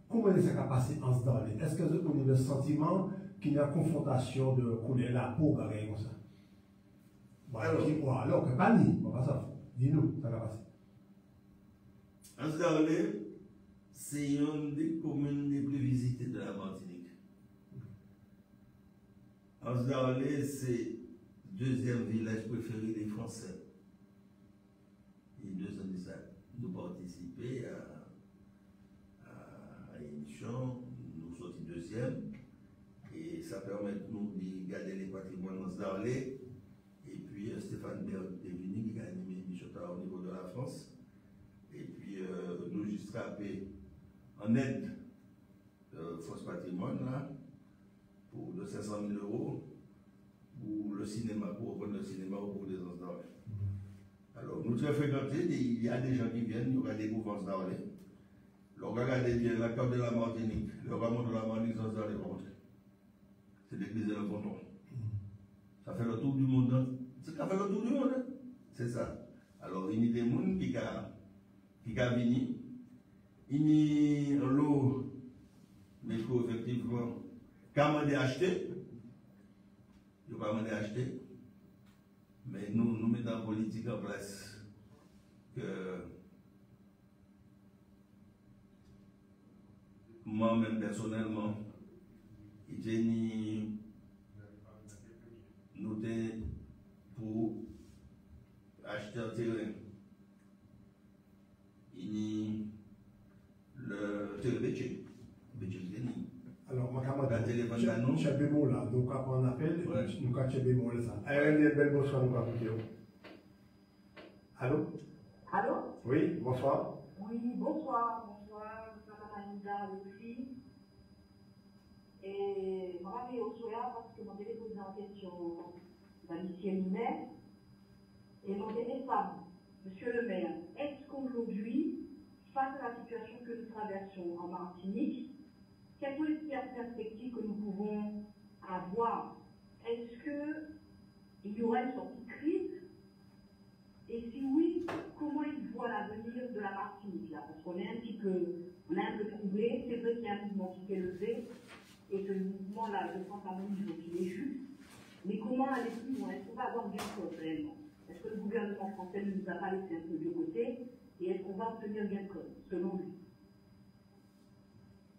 comment ça a passé en ce temps-là? Est-ce que vous avez le sentiment qu'il y a une confrontation de couler la peau, comme ça? Alors que pas ni, pas ça. Dis-nous, ça va passer. En ce temps-là, c'est une des communes les plus visitées de la Martinique. En ce temps-là, c'est le deuxième village préféré des Français. Il y a 2 ans de ça, nous participons à l'émission, nous sortis deuxième, et ça permet de nous de garder les patrimoines dans ce temps-là. Et puis Stéphane Bert est venu, qui a animé l'émission au niveau de la France. Et puis nous juste frappé en aide de France Patrimoine là, pour de 500 000 € pour le cinéma, pour reprendre le cinéma au cours des ans. Alors nous très fréquentés, il y a des gens qui viennent, nous regardons des mouvances d'Arlé. Nous regardons bien la carte de la Martinique, le rameau de la Martinique sans les comptes. C'est l'église de le canton. Ça fait le tour du monde. Hein? Ça fait le tour du monde. Hein? C'est ça. Alors il y a des gens qui ont venu. Il y a l'eau, mais il faut effectivement commander acheter. Il faut commander acheter. Mais nous mettons la politique en place que moi-même personnellement, nous acheteur terrain. Il y a le terrain Béché. Béché, alors, ma la téléphone d'annonce. Chez bémol là, donc après on appelle, et puis nous avons chez bémol ça. Allez, belle bonsoir, nous avons vidéo. Allô? Allô? Oui, bonsoir. Oui, bonsoir, Madame Anita aussi. Et je m'appelle Osoya parce que mon téléphone est en question d'Alicia Lumet. Et mon téléphone, Monsieur le maire, est-ce qu'aujourd'hui, face à la situation que nous traversons en Martinique, quelles sont les perspectives que nous pouvons avoir? Est-ce qu'il y aura une sortie de crise? Et si oui, comment ils voient l'avenir de la Martinique là? Parce qu'on est un petit peu troublé. C'est vrai qu'il y a un mouvement qui s'est levé et que le mouvement là, je pense à mon niveau qu'il est juste. Mais comment aller plus loin? Est-ce qu'on va avoir gain de cause réellement? Est-ce que le gouvernement français ne nous a pas laissé un peu de côté? Et est-ce qu'on va obtenir gain de cause, selon lui?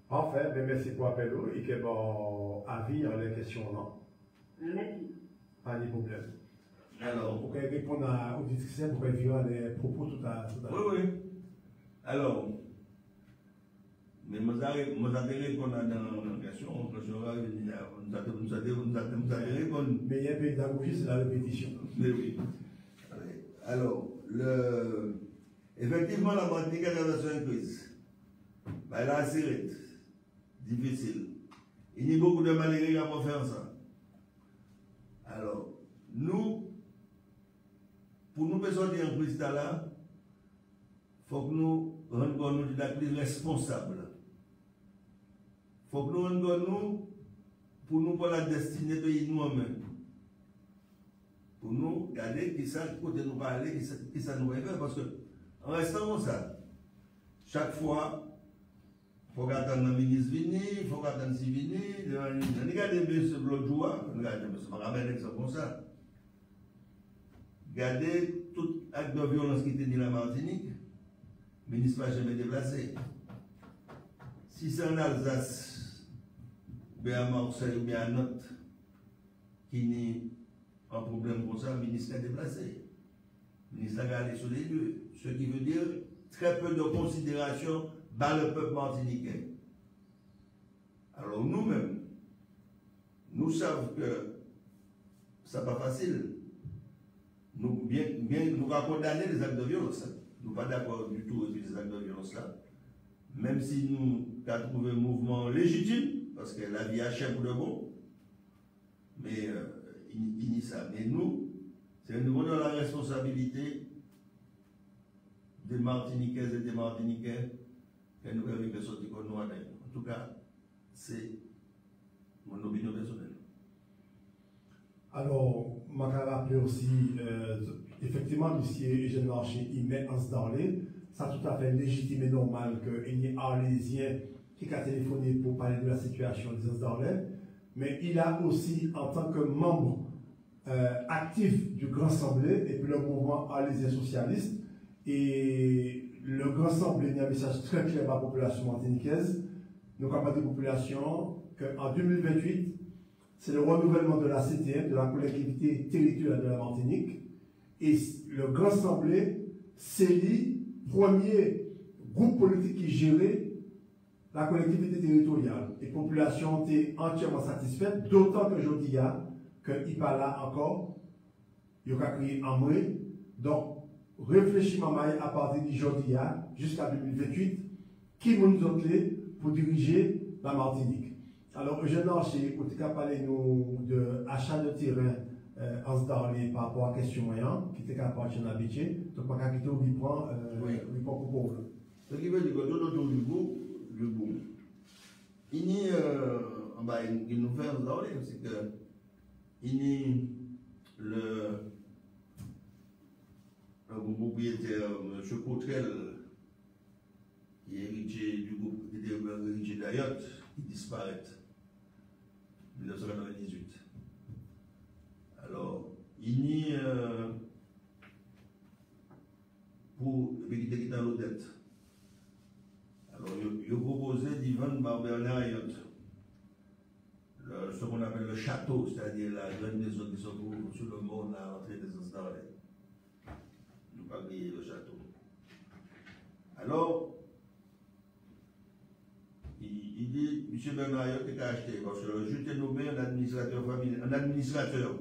Enfin, ben merci pour l'appel et que bon avis en les questions non. Merci. Pas de problème. Alors, pour qu'elle réponde aux discussions, pour qu'elle vienne les propos tout à l'heure. oui, oui. Alors, mais nous avons répondu dans la question, nous avons répondu. Mais il y a un pédagogie, c'est la répétition. Mais oui. Alors, effectivement, la Martinique a traversé une crise. Elle a assez difficile. Il y a beaucoup de malheureux qui vont faire ça. Alors, nous, pour nous sortir en crise là, il faut que nous rendions compte de la crise responsable. Il faut que nous rendions compte pour nous pour la destinée du pays nous-mêmes. Pour nous regarder qui ça côté nous parler, qui ça nous faire. Parce que en restant comme ça, chaque fois, il faut attendre le ministre venir, il faut attendre si venir. Regardez bien ce bloc joie, regardez, je me ramène un exemple comme ça. Regardez tout acte de violence qui était dans la Martinique, le ministre n'a jamais déplacé. Si c'est en Alsace, ou bien à Marseille, ou bien à Nantes, qui n'est un problème comme ça, le ministre a déplacé. Le ministre a allé sur les lieux. Ce qui veut dire très peu de considération dans le peuple martiniquais. Alors nous-mêmes, nous savons que ce n'est pas facile. Nous, nous avons condamné les actes de violence. Nous ne sommes pas d'accord du tout avec les actes de violence là. Même si nous avons trouvé un mouvement légitime, parce que la vie a cher pour de bon, mais il nie ça. Mais nous, c'est au niveau de la responsabilité des Martiniquaises et des Martiniquais que nous devons sortir comme nous. En tout cas, c'est mon opinion personnelle. Alors, je vais rappeler aussi, effectivement, M. Eugène Larcher, il met en Sdarlé. C'est tout à fait légitime et normal qu'il y ait un Arlésien qui a téléphoné pour parler de la situation des Sdarlais. Mais il a aussi, en tant que membre actif du Grand Assemblée et puis le mouvement Arlésien socialiste, et le Grand Assemblée a un message très clair à la population martiniquaise. Nous avons des populations qu'en 2028, c'est le renouvellement de la CTM, de la collectivité territoriale de la Martinique. Et le Grand Assemblée s'élit premier groupe politique qui gérait la collectivité territoriale. Les populations étaient entièrement satisfaites, d'autant qu'aujourd'hui, qu'il parle là encore, il y a créé un mois. Donc, réfléchissons à partir d'aujourd'hui jusqu'à 2028, qui nous ont clés pour diriger la Martinique. Alors, Eugène Larcher, vous avez parlé de achat de terrain en Sdarlé par rapport à la question qui était appartient à Béché. Donc, je vais quitter il prend pour vous. Ce qui veut dire que tout autour du bout, il y a une nouvelle Sdarlé, c'est que il y a le propriétaire, M. Cotrel, qui est héritier du groupe, qui était héritier d'Ayot, qui disparaît en 1998. Alors, il y a pour qui était dans l'Odette. Alors, il a proposé d'Ivan Barbernard Ayot, ce qu'on appelle le château, c'est-à-dire la grande maison qui se trouve sur le monde à l'entrée des Sdarlé. pas griller le château. Alors, il dit, M. Bernard Ayotte a acheté, parce que je t'ai nommé un administrateur familial, un administrateur.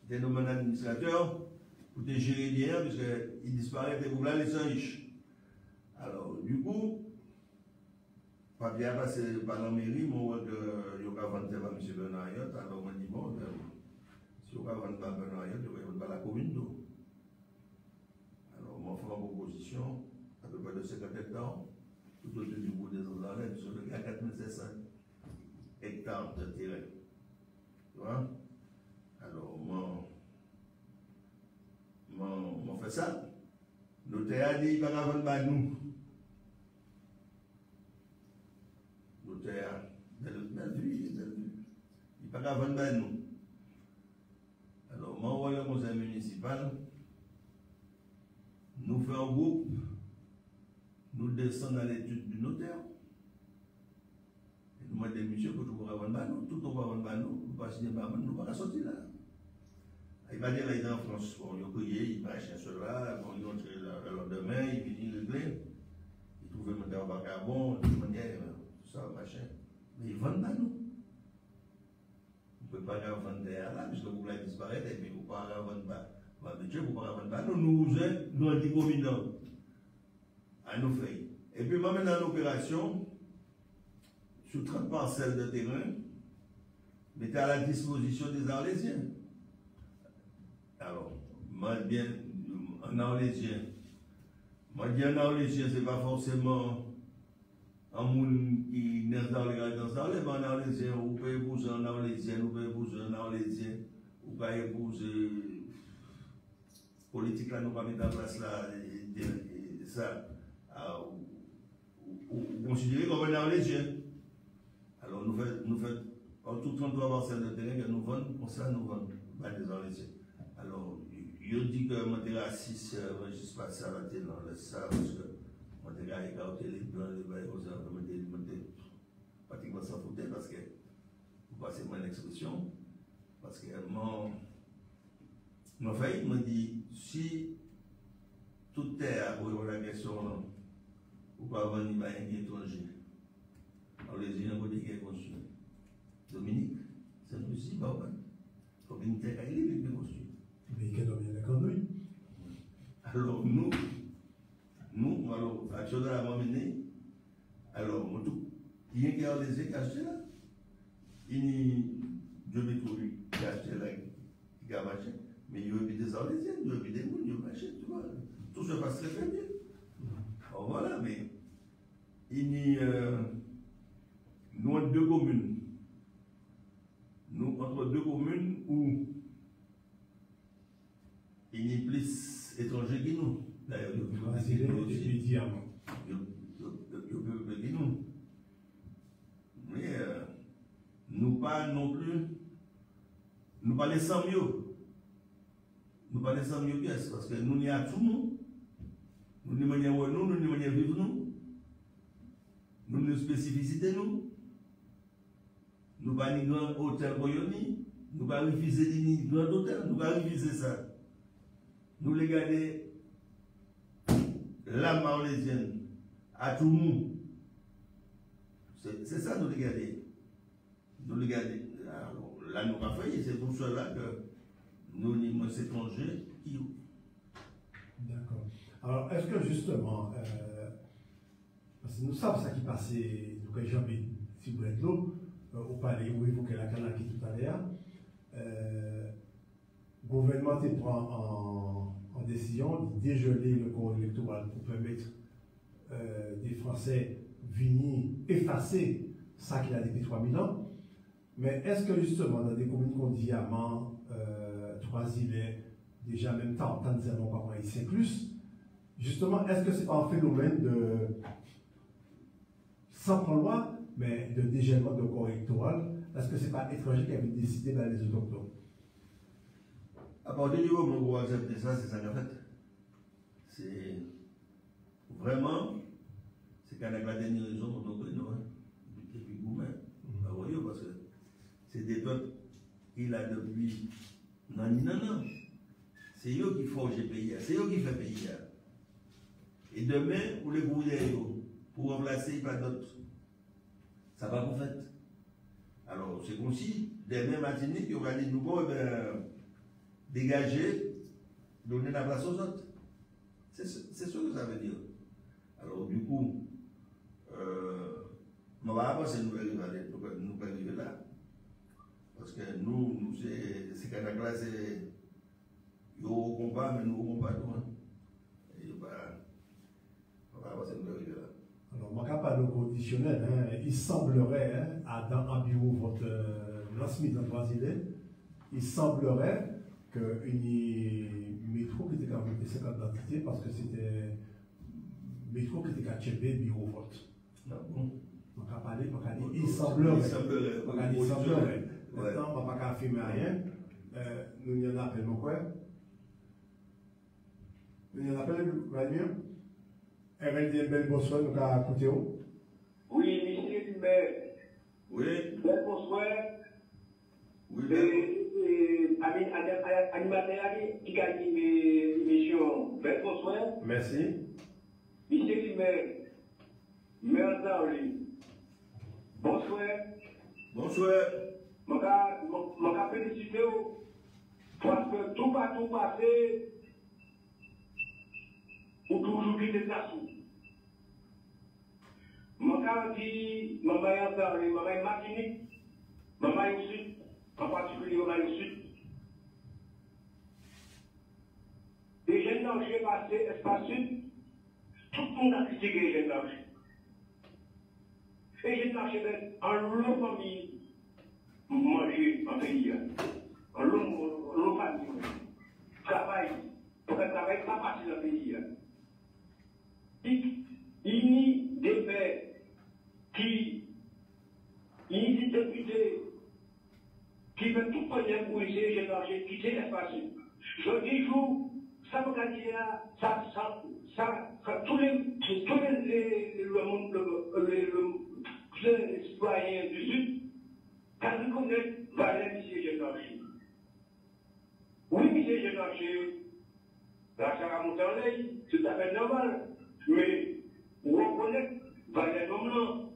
Il t'ai nommé un administrateur pour te gérer bien, parce qu'il disparaît et vous là, les sont riches. Alors, du coup, papier a passé par la mairie, moi, il y a vendre par M. Bernard Ayotte, alors on dit, bon, si on va vendre par Bernard Ayotte, il va vendre par la commune d'eau. Alors, on fait une proposition, à peu près de 50 hectares, tout autour du bout des Anzalais, sur le 4500 hectares de terrain. Tu vois? Alors, on fait ça. Le notaire a dit, il va vendre par nous. Le notaire, il va vendre par nous. Alors, moi, on va le conseil municipal. Nous faisons un groupe, nous descendons dans l'étude du notaire. Et nous demandons, monsieur, pour tout le monde va nous, tout le monde va nous, nous pas signer par nous, nous pas sortir là. Il va dire, là, il est en France, bon, il a crié, il marche cela, bon, il entre le lendemain, il vient régler, il trouve le moteur au carbone, tout ça, machin. Mais il vend pas nous. Vous ne pouvez pas vendre là, puisque vous voulez disparaître, et puis vous ne pouvez pas vendre pas. Dieu, vous ne pouvez pas vendre pas. Nous avons dit communants à nos feuilles. Et puis, moi, maintenant, l'opération, sur 30 parcelles de terrain, mettez à la disposition des Arlésiens. Alors, moi, bien, un Arlésien. Moi, je dis un Arlésien, ce n'est pas forcément un monde qui naît dans les gars dans mais un Arlésien, vous pouvez épouser un Arlésien, vous pouvez épouser un Arlésien, vous pouvez épouser. Politique là, nous pas mettre en place là, ça, vous considérez comme un Arlésien. Alors, nous faisons en tout 33 parcelles de terrain que nous vendons, pour ça, nous vendons pas des Arlésiens. Alors, je dis que monter à 6, je ne sais pas ça, là, laisse ça, parce que monter à écarter les plans, les bails, monter pratiquement sans foutre, parce que, vous passez mon expression, parce que mon faillite me dit, si tout est à pour la question, ou pas venir à un étranger, alors les gens qui sont construits. Dominique, c'est un souci, bah ouais. Il faut que nous ayons les construits. Mais il y a bien d'accord, oui. Alors, nous, alors, action de la menée, alors, il y a qui a les qui acheté là. Je vais trouver qui a acheté là, qui a marché. Mais il y a eu des Arlésiens, il y a eu des mounes, il y a eu marché, tu vois. Tout se passe très bien. Alors voilà, mais nous avons deux communes. Nous, entre deux communes où il y a plus étrangers que nous. D'ailleurs, il y a plus diamants. Il y a plus que nous. Mais nous pas non plus, nous pas les 100 mieux. Nous pas les 100 mieux pièces, parce que nous n'y a tout nous. Nous n'y manions nous n'y manions vivre nous. Nous n'y spécificité nous. Nous pas ni grand hôtel Boyoni. Nous pas refuser ni grand hôtel. Nous pas refuser ça. Nous les garder l'âme arlésienne à tout le monde. C'est ça nous les garder. Nous les garder. Alors, là, nous avons fait, c'est pour cela que nous sommes étrangers qui. D'accord. Alors, est-ce que justement, parce que nous savons ça qui passait, donc jamais, si vous êtes là, au palais, où évoquez la Canaki tout à l'heure, le gouvernement prend en décision de dégeler le corps électoral pour permettre des Français venir effacer ça qu'il a depuis 3000 ans. Mais est-ce que justement, dans des communes comme Diamant, Trois-Îlets, déjà même temps, Tanzanie, pas ici plus, justement, est-ce que ce n'est pas un phénomène de, sans loi, mais de dégèlement de corps électoral? Est-ce que ce n'est pas étranger qui avait décidé d'aller les autochtones? À partir du moment où vous acceptez ça, c'est ça qu'en fait. C'est vraiment, c'est qu'à la dernière raison pour nous, et puis vous-même, voyez, parce que c'est des peuples qu'il a depuis non. C'est eux qui forgent le pays, c'est eux qui font le pays. Et demain, pour les gouverner, pour remplacer par d'autres, ça va vous faire. Alors, c'est comme si, demain, Martinique, il y aura des nouveaux dégager, donner la place aux autres. C'est ce que ça veut dire. Alors, du coup, je ne vais pas penser que nous allons arriver là. Parce que nous c'est qu'à la classe, il y a un combat, mais nous ne combat pas. Et je ne vais pas penser que nous allons arriver là. Alors, je ne vais pas le conditionnel. Il semblerait, dans un bureau, votre transmis dans Brésil, il semblerait qu'une métro qui était avec cette identité parce que c'était métro qui était à Tchébé, bureau vote. On va parler, il semblerait. Il semblerait. Maintenant, on ne va pas affirmer rien. Nous n'y en appelons quoi? Nous n'y en appelons, Vladimir? RLD Bel Bonsoir, nous avons écouté où? Oui, monsieur Hubert. Oui. Bel Bonsoir. Oui, animateur qui gagne l'émission Bel Bonsoir. Merci. Monsieur Hubert. Mère Zaoli. Bonsoir. Bonsoir. Je vais féliciter parce que tout partout passé, ou toujours quitter ça sous. Je vais dire, je vais Martinique, je vais au sud, en particulier je vais au sud. Les jeunes dangers passés, espace sud, tout le monde a critiqué les jeunes dangers. Les jeunes dangers, en long famille, manger en pays, en long famille, travail, pour que le travail pas passer dans le pays. Il y a des pères qui, il y a des députés qui veulent tout prendre pour essayer de changer, quitter l'espace. Je dis, ça me dit, tous les citoyens du Sud, quand ils connaissent Valère M. Génarché. Oui, M. Génarché, la Sarah Montanley, c'est tout à fait normal. Mais, on reconnaît Valère Nomlan.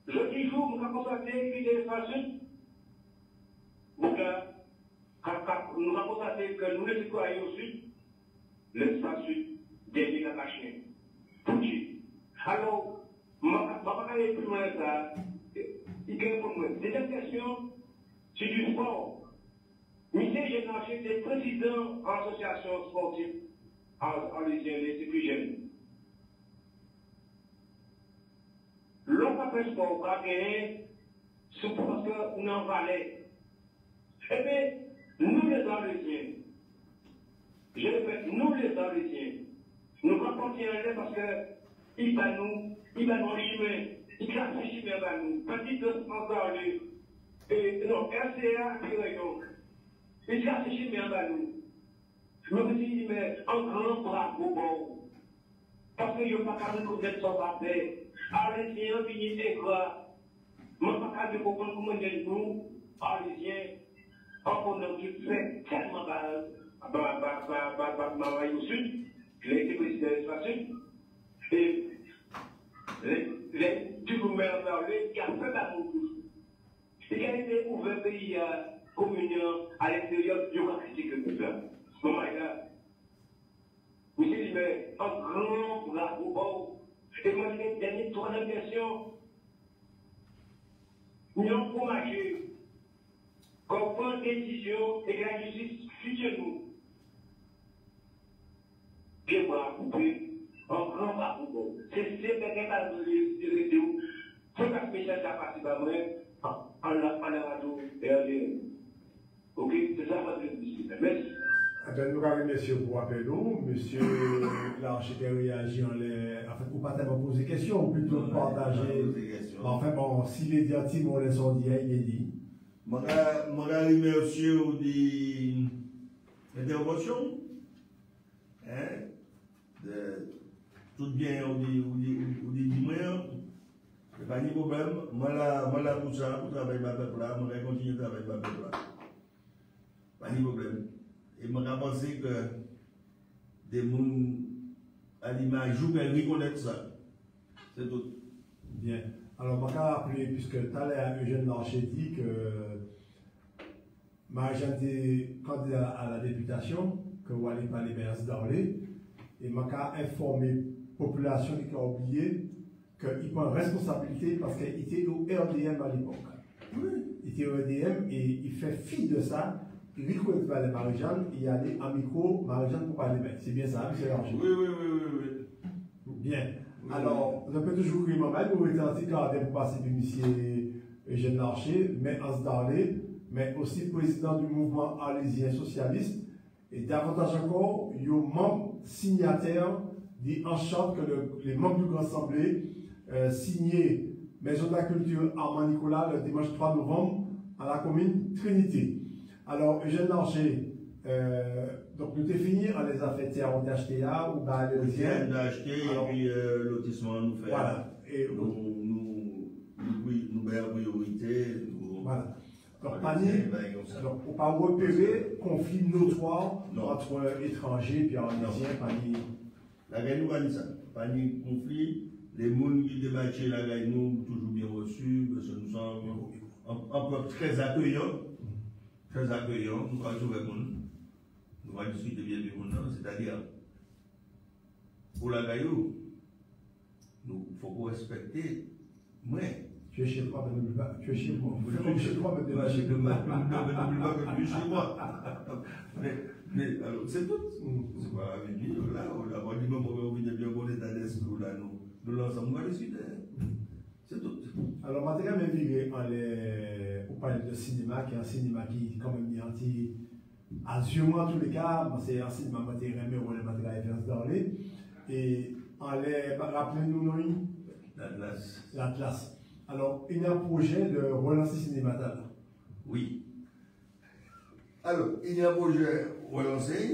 Je dis, on va constater qu'il est facile. Donc là, nous avons constaté que nous, les citoyens au Sud, l'espace Sud, dernier la caché. Pour qui? Alors, je ne vais pas aller plus loin que ça. Il y a pour moi. Deuxième question, c'est du sport. Monsieur Génarché était président de l'association sportive en les plus jeunes. L'homme après sport a gagné, c'est parce qu'on en valait. Eh bien, nous les Arlésiens, je répète, nous les Arlésiens, nous comprenons parce qu'il va nous en chemin, il classe le chemin vers nous, petit en Arlé, non, RCA, il classe le chemin vers nous. Je me dis, mais un grand bravo, bon, parce que je ne peux pas reconnaître son papier. Arlésiens, fini ingrat. Je ne peux pas comprendre comment nous, Arlésiens, on a fait tellement au sud, il a été président de l'espace sud, et du gouvernement d'Arlé, qui a fait la mousse. Il a été ouvert pays à communion à l'extérieur du critique que nous faisons. Moment-là, vous dites, mais un grand bravo. Et moi, je vais une troisième question. Nous avons commagé qu'on prend des décisions et que la justice suit chez nous. Bien bravo, un grand bravo. C'est quelqu'un qui a dit, faut que ce message a passé par moi, en la radio et en ligne. Ok, c'est ça ma question. Merci. Nous avons monsieur pour appeler nous, monsieur l'architecte réagit en fait, ou pas tellement poser des questions, ou plutôt partager. Enfin bon, s'il est dit à Tim, on laisse en dire, il est dit. Je remercie monsieur de l'intervention. Tout bien, on dit moi, pas de problème. Moi là pour ça, pour travailler ma peuple là, je vais continuer à travailler ma peuple là. Pas de problème. Et je pense que des gens à l'image jouent à reconnaître ça. C'est tout. Bien. Alors, je vais rappeler, puisque tout à l'heure, Eugène Larcher dit que Marie-Jeanne était candidat à la députation, que vous allez parler bien d'Arlé, et je vais informer la population qui a oublié qu'il prend responsabilité parce qu'il était au RDM à l'époque. Il était au RDM et il fait fi de ça. Il reconnaît pas les Marie-Jeanne, il y a des amicaux Marie-Jeanne pour parler bien. C'est bien ça, M. Larcher? Oui. Bien. Alors, je peux toujours crier ma mère, vous êtes en train de passer de M. Eugène Larcher, mais Asdarlé, mais aussi président du mouvement arlésien socialiste, et davantage encore, il y a membre signataire dit en charte que les membres du Grand Assemblée signé Maison de la Culture Armand Nicolas le dimanche 3 novembre à la commune Trinité. Alors, Eugène Larcher, donc nous t'es fini, on les a fait on t'a acheté là, ou bah le deuxième. On a acheté et puis lotissement nous fait. Voilà. Et nous priorité. Voilà. Donc, donc, on ne peut pas repérer conflit notoire entre étrangers et arlésiens, panier. La gagne, nous pas ça. Panier conflit. Les gens qui débattent la gagne, nous toujours bien reçus, parce que nous sommes un peuple très accueillant. Très accueillant, nous allons jouer avec nous. Nous allons discuter bien du monde, c'est-à-dire, pour la gaillou, il faut respecter moi. Tu es chez toi, mais n'oublie pas. Tu es chez moi. Tu es chez toi, mais n'oublie pas que tu es chez moi. Mais alors, c'est tout. C'est pas la vie. Là, on a dit, on vient bien bon état d'esprit, là, nous l'ensemble, on va discuter. C'est tout. Alors, Matériel m'a viré, on parle de cinéma, qui est un cinéma qui, quand même, est anti. Assurément, en tous les cas, c'est un cinéma matériel, mais on est matériel référence d'Arlé. Et rappelez-nous, Noï? L'Atlas. Alors, il y a un projet de relancer Cinématal. Oui. Alors, il y a un projet relancé.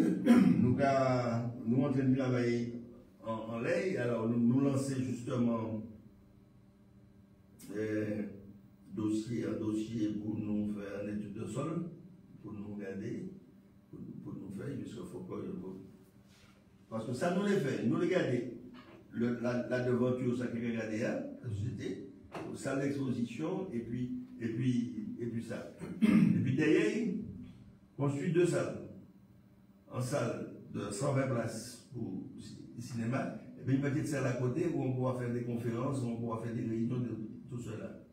Nous sommes en train de travailler en l'air. Alors, nous lançons justement un dossier pour nous faire une étude de sol, pour nous regarder, pour nous faire, puisqu'il faut que. Parce que ça nous les fait, nous les garder. La devanture, ça qui est regardé à la société. Salle d'exposition et puis ça. Et puis derrière, construit 2 salles. Une salle de 120 places pour le cinéma, et puis une petite salle à côté où on pourra faire des conférences, où on pourra faire des réunions, de tout cela.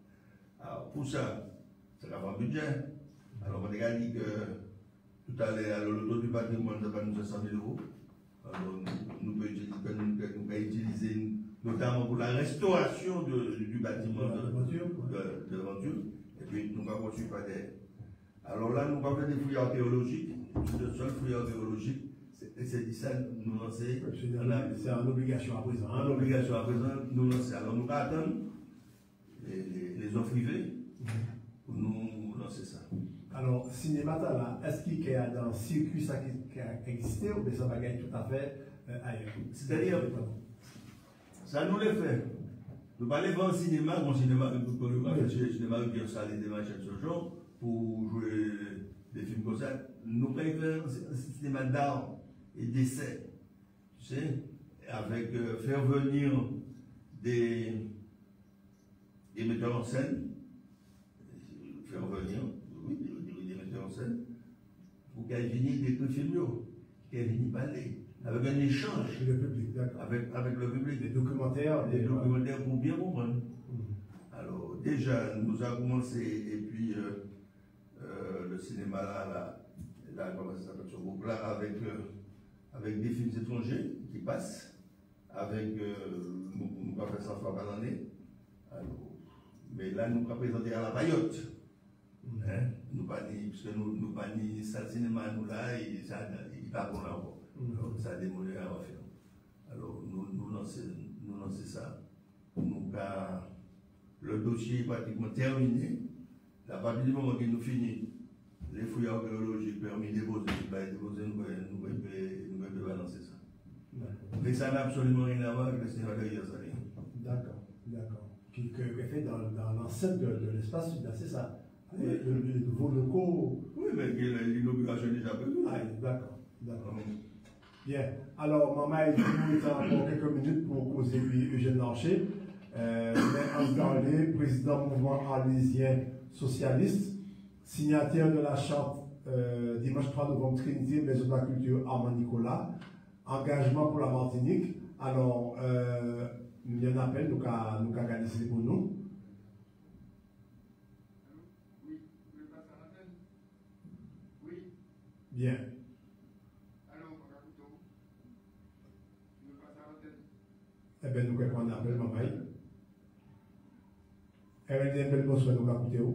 Alors pour ça, ça va avoir un budget. Alors on a dit que tout à l'heure, le taux du patrimoine de 500 000 €. Alors nous pouvons utiliser notamment pour la restauration du bâtiment de Venture, et puis nous allons continuer par des. Alors là, nous allons faire des fouilles archéologiques, le seul fouille archéologique, c'est ça, nous lancer. C'est en obligation à présent. En obligation à présent, nous lancer. Alors nous attendons les offres privées pour nous lancer ça. Alors, Cinématal, là, est-ce qu'il y a dans le circuit ça qui a existé ou bien ça va gagner tout à fait ailleurs? C'est-à-dire, ça nous le fait. Nous parlons pas de cinéma, mon cinéma, cinéma qui a salé des machines ce genre pour jouer des films comme ça. Nous préférons un cinéma d'art et d'essai, tu sais, avec faire venir des metteurs en scène, faire venir, des metteurs en scène, pour qu'ils viennent des films, qu'ils viennent parler. Avec un échange avec le public, des documentaires pour bien comprendre. Alors déjà nous avons commencé et puis le cinéma là comment ça s'appelle ce groupe là avec des films étrangers qui passent avec nous pas faire 100 fois par l'année. Mais là nous pas présenter à la Payotte. Nous pas ni puisque nous pas ni salle cinéma nous là et ça il pas bon là. Alors, ça a des monnaies à refaire. Alors, nous lancer ça. Le dossier est pratiquement terminé. À partir du moment que nous finissons les fouilles archéologiques permis de déposer, nous pouvons balancer ça. Mais ça n'a absolument rien à voir avec le cinéma de Yersalé. D'accord. Qui est fait dans l'enceinte de l'espace sud, c'est ça. les nouveaux locaux. Oui, mais l'inauguration est déjà prévue. Ah, d'accord, d'accord. Bien. Alors, maman, il nous reste encore quelques minutes pour causer puis Eugène Larcher. Maire Asdarlé, président mouvement arlésien socialiste, signataire de la charte dimanche 3 novembre Trinité, Maison de la Culture Armand Nicolas, engagement pour la Martinique. Alors, il y a un appel, nous avons gagné pour nous. Oui, vous voulez passer à l'antenne? Oui. Bien. Allô, Makakuto. Tu veux passer à l'antenne? Eh bien, nous avons un appel, maman. RNDML, bonsoir, nous avons écouté où?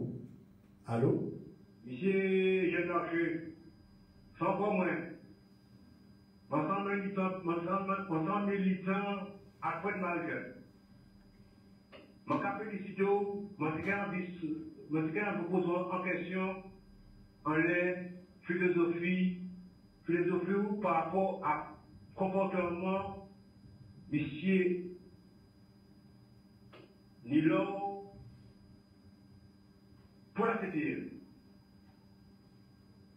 Allô? Monsieur Jean Larcher, sans quoi moins, ensemble militant après de Malgré. Je vais féliciter, je vais vous poser en question en l'air philosophie par rapport à comportement monsieur Nilo pour la CTL.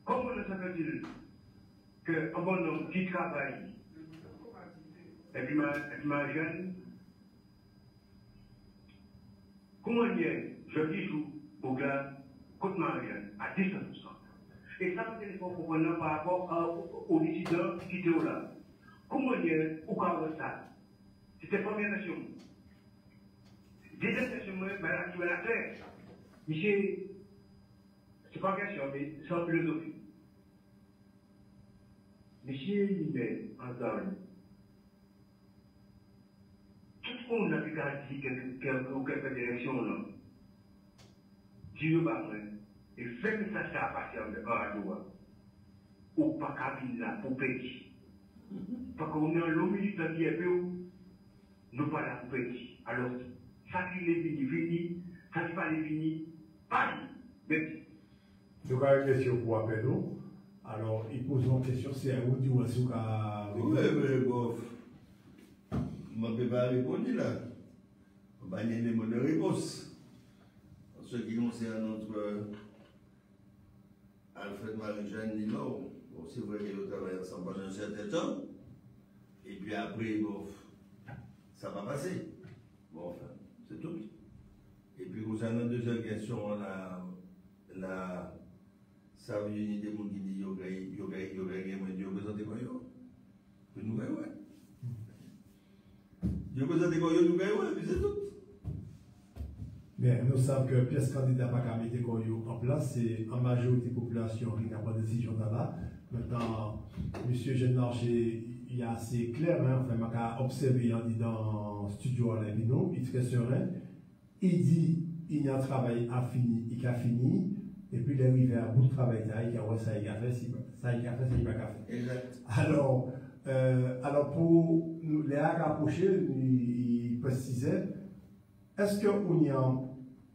Comment ne s'appelle-t-il qu'un bon homme qui travaille et puis ma jeune, comment je joue au gars contre ma jeune à 10%. Et ça, c'est pour comprendre par rapport aux dissidents qui étaient là. Comment au cas où ça? C'était la première nation. Deuxième nation, qui va la faire. Monsieur, c'est pas question, mais c'est en philosophie. Monsieur Libet, en Zambie, tout le monde a pu garantir quelques élections là. Dieu va et fait que ça à partir de Aradoua, ou pas Kabila pour petit. Parce qu'on est un militant qui est peu, nous pas là pour petit. Alors, ça qui est fini, ça qui n'est pas fini, pas fini. Donc, une question pour appeler nous. Alors, ils posent une question, c'est à vous dire si vous avez. Oui, mais bon, je ne peux pas répondre là. On va donner des réponses. En ce qui concerne notre Alfred Marie-Jeanne Nilo, bon, c'est vrai qu'ils ont travaillé ensemble pendant un certain temps. Et puis après, bon, ça va passer. Bon, enfin, c'est tout. Et puis, concernant la deuxième question, on a ça veut dire des gens qui disent yoga, Dieu présente quoi yo? Nous gagnons, ouais. Dieu présente quoi yo, nous gagnons, ouais, puis c'est tout. Mais nous savons que pièce candidat pas qu'à mettre en place, c'est en majorité de la population qui n'a pas de décision là. Maintenant, M. Jean Larcher, il est assez clair, hein, enfin, il a observé dans le studio à l'Invino, il est très serein. Il dit il y a un travail à fini, il a fini. Et puis, il est arrivé à bout de travail, il a fait, ça il a fait, ça il a fait. Exact. Alors pour les rapprocher, il précisait, est-ce qu'on y a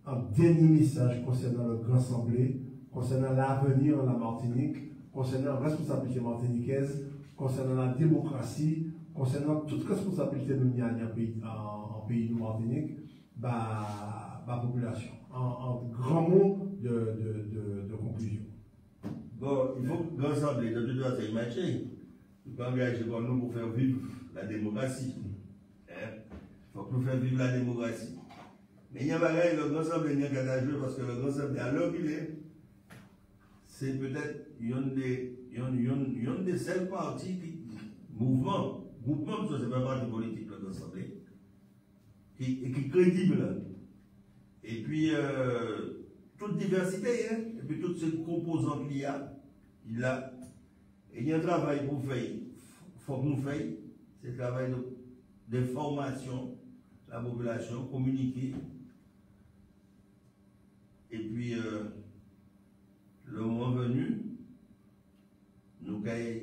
un dernier message concernant le Grand Assemblée, concernant l'avenir de la Martinique, concernant la responsabilité martiniquaise, concernant la démocratie, concernant toute responsabilité de nous en pays de Martinique, la population, en grand mot de conclusion. Bon, il faut que l'Assemblée de toute façon marcher. Il faut engager pour nous pour faire vivre la démocratie. Il faut que nous fassions vivre la démocratie. Mais il y a pas le Grand Assemblée n'y a qu'à jouer parce que le Grand Assemblée, à l'heure qu'il est, c'est peut-être une des seuls partis groupement, parce que ce n'est pas un parti politique, le Grand Assemblée, qui est crédible. Et puis, toute diversité, hein, et puis toutes ces composantes qu'il y a, et il y a un travail pour faire, il faut que nous fassions, c'est le travail de formation de la population, communiquer, et puis, le moment venu, nous allons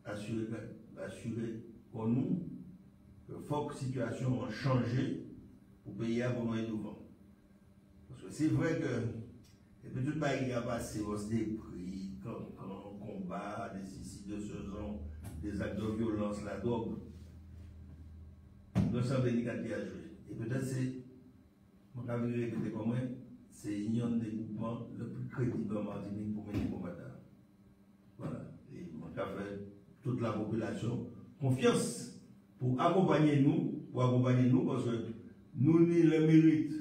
assurer pour nous que la situation a changé pour payer à nous devant. Parce que c'est vrai que, et puis tout le monde a passé hausse des prix, combat, des suicides de ce genre, des actes de violence, la drogue. Nous sommes des à jouer. Et peut-être c'est, mon avis répété comme moi, c'est l'union des groupements le plus crédible en Martinique pour mener le combat. Voilà. Et on a fait toute la population confiance pour accompagner nous, parce que nous ni le mérite,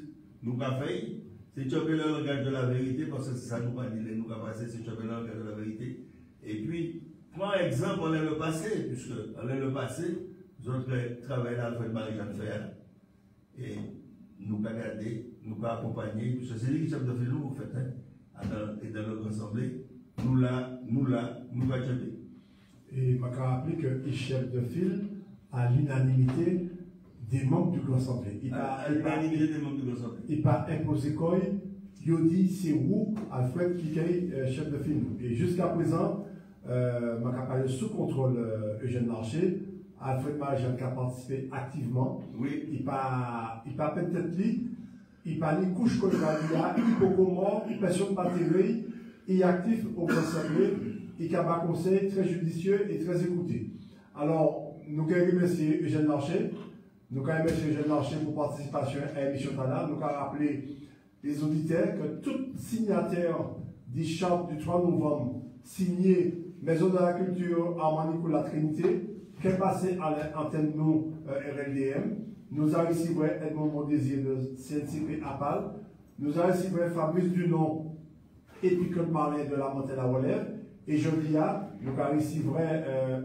nous avons fait, c'est choper le langage de la vérité, parce que c'est ça nous pas dit, nous avons passé, c'est choper le langage de la vérité. Et puis, prends exemple, on est le passé, puisque on est le passé, nous avons travaillé à Alfred Marie-Jeanne Fer, et nous avons gardé, nous avons accompagné, puisque c'est lui qui chef de file, vous faites, et dans notre assemblée, nous allons choper. Et je me rappelle que le chef de file à l'unanimité des membres du Grand Assemblée. Il n'a pas imposé quoi. Il a dit c'est où Alfred qui est chef de file. Et jusqu'à présent, je me rappelle sous contrôle Eugène Larcher, Alfred Marie-Jeanne qui a participé activement. Oui. Il n'a pas peut-être lui, il n'a pas les couches qu'on a, il peut comment, il passionne batterie, il est actif au Grand Assemblée. Et qui a un conseil très judicieux et très écouté. Alors, nous allons remercier Eugène Larcher. Nous allons remercier Eugène Larcher pour participation à l'émission Tana. Nous allons rappeler les auditeurs que tout signataire du charte du 3 novembre signé Maison de la Culture Armand la Trinité, qui est passé à l'antenne nous RLDM. Nous avons ici Edmond Mondésir de CNCP APAL. Nous avons ici Fabrice Dunon et puis Claude Marlin de la Montagne à Relève. Et je dis nous avons ici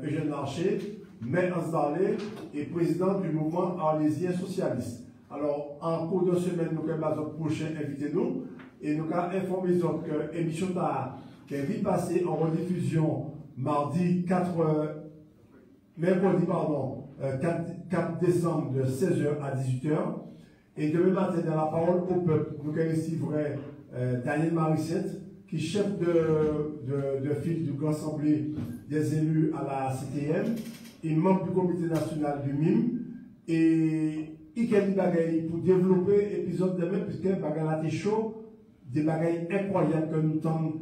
Eugène Larcher, maire Asdarlé et président du mouvement arlésien socialiste. Alors, en cours de semaine, nous avons le prochain invité nous et nous avons informé que l'émission qui est passée en rediffusion mercredi 4 décembre de 16h à 18h. Et demain matin, dans la parole au peuple, nous avons ici Daniel Marissette, qui est chef de file du Grand Assemblée des élus à la CTM, et membre du comité national du MIM, et il a des bagailles pour développer l'épisode de même, puisque bagaille chaud, des bagailles incroyables que nous tendons,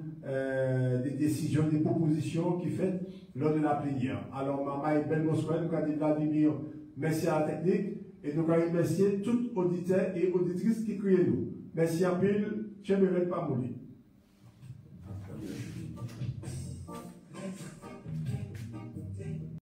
des décisions, des propositions qui fait lors de la plénière. Alors, maman est belle bonsoir, nous avons dit Vladimir, merci à la technique, et nous avons remercié tous auditeurs et auditrices qui crient nous. Merci à Pile, je ne vais pas mourir.